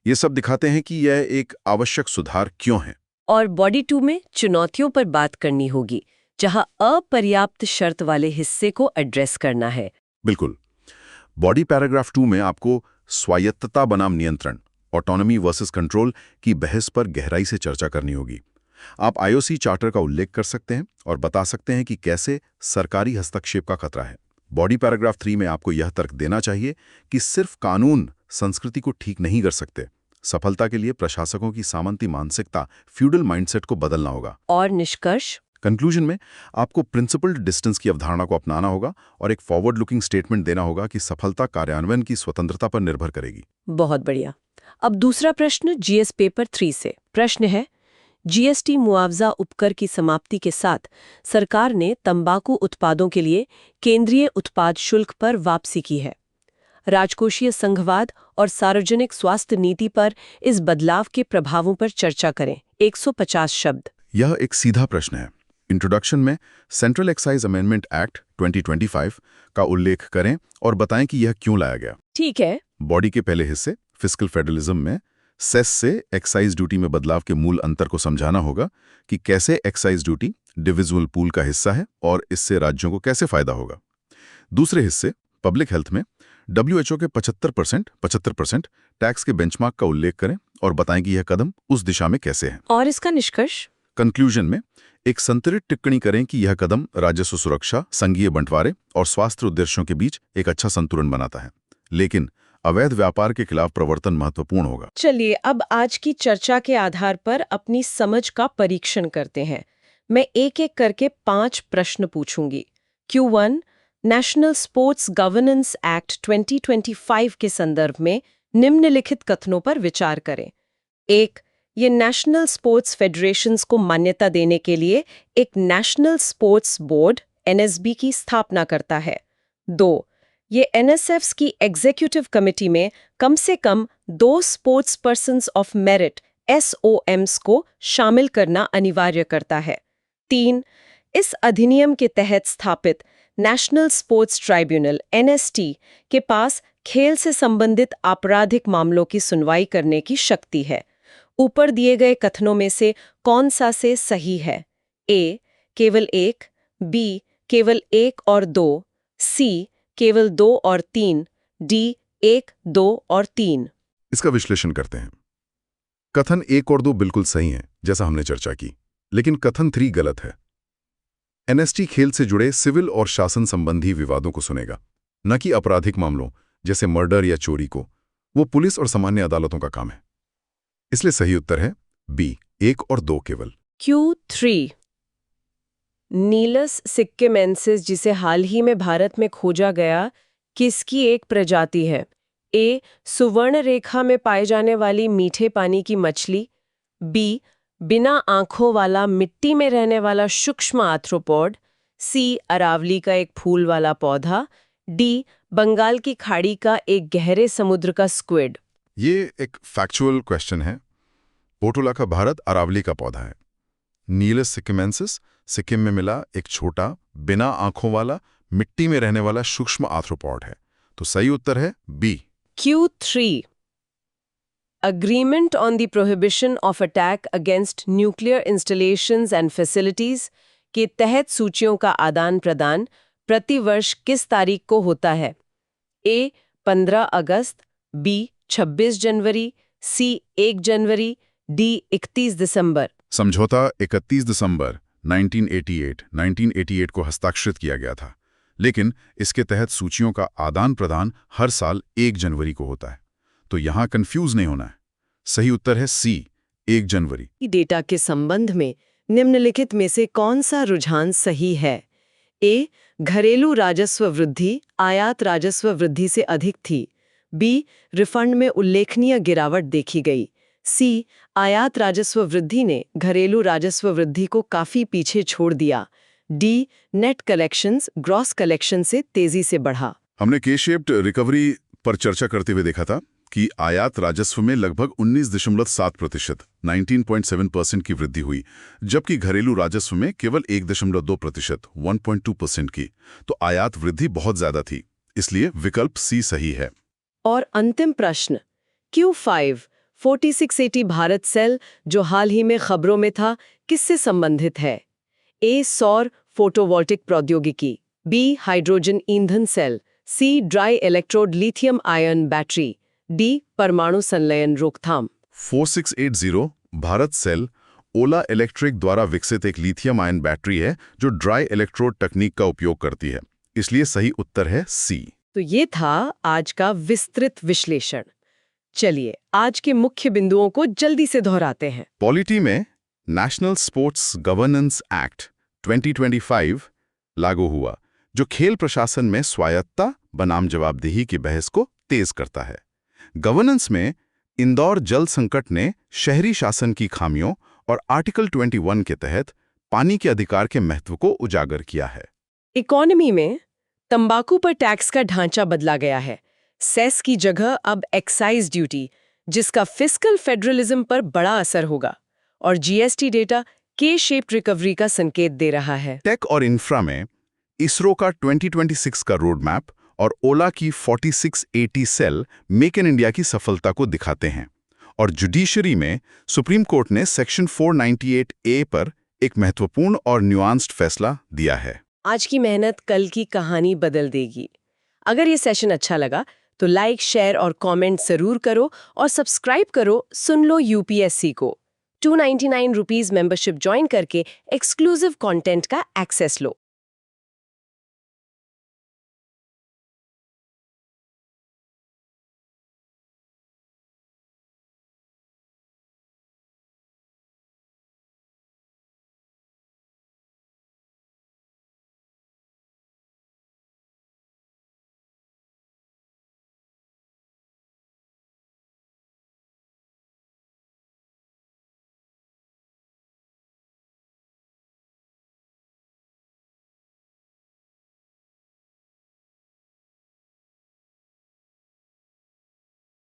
ये सब दिखाते हैं कि यह एक आवश्यक सुधार क्यों है। और बॉडी 2 में चुनौतियों पर बात करनी होगी, जहां अपर्याप्त शर्त वाले हिस्से को एड्रेस करना है। बिल्कुल। बॉडी पैराग्राफ 2 में आपको स्वायत्तता बनाम नियंत्रण, ऑटोनॉमी वर्सेस कंट्रोल की बहस पर गहराई से चर्चा करनी होगी। आप IOC चार्टर का उल्लेख कर सकते हैं और बता सकते हैं कि कैसे सरकारी हस्तक्षेप का खतरा है। बॉडी पैराग्राफ 3 में आपको यह तर्क देना चाहिए कि सिर्फ कानून संस्कृति को ठीक नहीं कर सकते। सफलता के लिए प्रशासकों की सामंती मानसिकता, फ्यूडल माइंडसेट को बदलना होगा। और निष्कर्ष कंक्लूजन में आपको प्रिंसिपल्ड डिस्टेंस की अवधारणा को अपनाना होगा और एक फॉरवर्ड लुकिंग स्टेटमेंट देना होगा कि सफलता कार्यान्वयन की स्वतंत्रता पर निर्भर करेगी। बहुत बढ़िया। अब दूसरा प्रश्न जीएस पेपर 3 से। प्रश्न है, जीएसटी मुआवजा उपकर की समाप्ति के साथ सरकार ने तंबाकू उत्पादों के लिए केंद्रीय उत्पाद शुल्क पर वापसी की है। राजकोषीय संघवाद और सार्वजनिक स्वास्थ्य नीति पर इस बदलाव के प्रभावों पर चर्चा करें। 150 शब्द। यह एक सीधा प्रश्न है। इंट्रोडक्शन में सेंट्रल एक्साइज अमेंडमेंट एक्ट 2025 का उल्लेख करें और बताएं कि यह क्यों लाया गया। ठीक है। बॉडी के पहले हिस्से फिस्कल फेडरलिज्म में सेस से एक्साइज ड्यूटी में बदलाव के मूल अंतर को समझाना होगा कि कैसे एक्साइज ड्यूटी डिविजिबल पूल का हिस्सा है और इससे राज्यों को कैसे फायदा होगा। दूसरे हिस्से पब्लिक हेल्थ में WHO के 75% टैक्स के बेंचमार्क का उल्लेख करें और बताएं कि यह कदम उस दिशा में कैसे है। और इसका निष्कर्ष कंक्लूजन में एक संतुलित टिप्पणी करें कि यह कदम राजस्व सुरक्षा, संघीय बंटवारे और स्वास्थ्य उद्देश्यों के बीच एक अच्छा संतुलन बनाता है, लेकिन अवैध व्यापार के खिलाफ प्रवर्तन महत्वपूर्ण होगा। चलिए अब आज की चर्चा के आधार पर अपनी समझ का परीक्षण करते हैं। मैं एक एक करके 5 प्रश्न पूछूंगी। Q1 national sports governance act 2025 के संदर्भ में निम्नलिखित कथनों पर विचार करें। 1. ये नेशनल स्पोर्ट्स फेडरेशंस को मान्यता देने के लिए एक नेशनल स्पोर्ट्स बोर्ड NSB की स्थापना करता है। 2. ये NSFs की एग्जीक्यूटिव कमेटी में कम से कम 2 sports persons of merit SOMs को शामिल करना अनिवार्य करता है। 3. इस अधिनियम के तहत स्थापित नेशनल स्पोर्ट्स ट्राइब्यूनल NST के पास खेल से संबंधित आपराधिक मामलों की सुनवाई करने की शक्ति है। ऊपर दिए गए कथनों में से कौन सा से सही है? A. केवल 1, B. केवल 1 और 2, C. केवल 2 और 3, D. 1, 2 और 3। इसका विश्लेषण करते हैं। कथन 1 और 2 बिल्कुल सही हैं, जैसा हमने चर्चा की, लेकिन कथन 3 गलत है। NST खेल से जुड़े सिविल और शासन संबंधी विवादों को सुनेगा, न कि आपराधिक मामलों जैसे मर्डर या चोरी को। वो पुलिस और सामान्य अदालतों का काम है। इसलिए सही उत्तर है B. 1 और 2 केवल। Q3 नीलस सिक्किमेंसिस, जिसे हाल ही में भारत में खोजा गया, किसकी एक प्रजाति है? A. सुवर्ण रेखा में पाए जाने वाली मीठे पानी की मछली, B. बिना आंखों वाला मिट्टी में रहने वाला सूक्ष्म आर्थ्रोपोड, C. अरावली का एक फूल वाला पौधा, डी बंगाल की खाड़ी का एक गहरे समुद्र का स्क्विड। ये एक फैक्चुअल क्वेश्चन है। पोटोला का भारत अरावली का पौधा है। नीलस सिक्किमेंसिस सिक्किम में मिला एक छोटा, बिना आंखों वाला, मिट्टी में रहने वाला सूक्ष्म आर्थ्रोपॉड है। तो सही उत्तर है B. Q3 Agreement on the Prohibition of Attack Against Nuclear Installations and Facilities के तहत सूचियों का आदान प्रदान प्रतिवर्ष किस तारीख को होता है? A 15 August, B 26 January, C 1 January, D 31 दिसंबर। समझौता 31 दिसंबर 1988 को हस्ताक्षरित किया गया था, लेकिन इसके तहत सूचियों का आदान प्रदान हर साल 1 जनवरी को होता है। तो यहाँ कंफ्यूज नहीं होना है। सही उत्तर है सी, 1 जनवरी। डेटा के संबंध में निम्नलिखित में से कौन सा रुझान सही है? ए घरेलू राजस्व वृद्धि आयात राजस्व वृद्धि से अधिक थी। बी रिफंड में उल्लेखनीय गिरावट देखी गई। सी आयात राजस्व वृद्धि ने घरेलू राजस्व वृद्धि को काफी पीछे छोड़ दिया। D net collections gross collection से तेजी से बढ़ा। हमने के शेप्ड रिकवरी पर चर्चा करते हुए देखा था कि आयात राजस्व में लगभग 19.7% 19.7% की वृद्धि हुई, जबकि घरेलू राजस्व में केवल 1.2% 1.2% की। तो आयात वृद्धि बहुत ज्यादा थी, इसलिए विकल्प सी सही है। और अंतिम प्रश्न Q5 4680 भारत सेल जो हाल ही में खबरों में था, किससे संबंधित है? ए सौर फोटोवोल्टिक प्रौद्योगिकी, बी हाइड्रोजन ईंधन cell, C dry electrode lithium ion battery, D परमाणु संलयन रोकथाम। 4680 भारत सेल ओला इलेक्ट्रिक द्वारा विकसित एक लिथियम आयन बैटरी है जो ड्राई इलेक्ट्रोड तकनीक का उपयोग करती है, इसलिए सही उत्तर है सी। तो ये था आज का विस्तृत विश्लेषण। चलिए आज के मुख्य बिंदुओं को जल्दी से दोहराते हैं। पॉलिटी में नेशनल स्पोर्ट्स गवर्नेंस एक्ट 2025 लागू हुआ, जो खेल प्रशासन में स्वायत्तता बनाम जवाबदेही की बहस को तेज करता है। गवर्नेंस में इंदौर जल संकट ने शहरी शासन की खामियों और आर्टिकल 21 के तहत पानी के अधिकार के महत्व को उजागर किया है। इकोनॉमी में तंबाकू पर टैक्स का ढांचा बदला गया है। सेस की जगह अब एक्साइज ड्यूटी, जिसका फिस्कल फेडरलिज्म पर बड़ा असर होगा। और जीएसटी डेटा के शेप्ड रिकवरी का संकेत दे रहा है। टेक और इंफ्रा में इसरो का 2026 का रोड मैप और ओला की 4680 सेल मेक इन इंडिया की सफलता को दिखाते हैं। और जुडिशरी में सुप्रीम कोर्ट ने सेक्शन 498A पर एक महत्वपूर्ण और न्यूआंस्ड फैसला दिया है। आज की मेहनत कल की कहानी बदल देगी। अगर ये सेशन अच्छा लगा तो लाइक, शेयर और कमेंट जरूर करो और सब्सक्राइब करो सुन लो यूपीएससी को। 299 रुपीस मेंबरशिप ज्वाइन करके एक्सक्लूसिव कंटेंट का एक्सेस लो।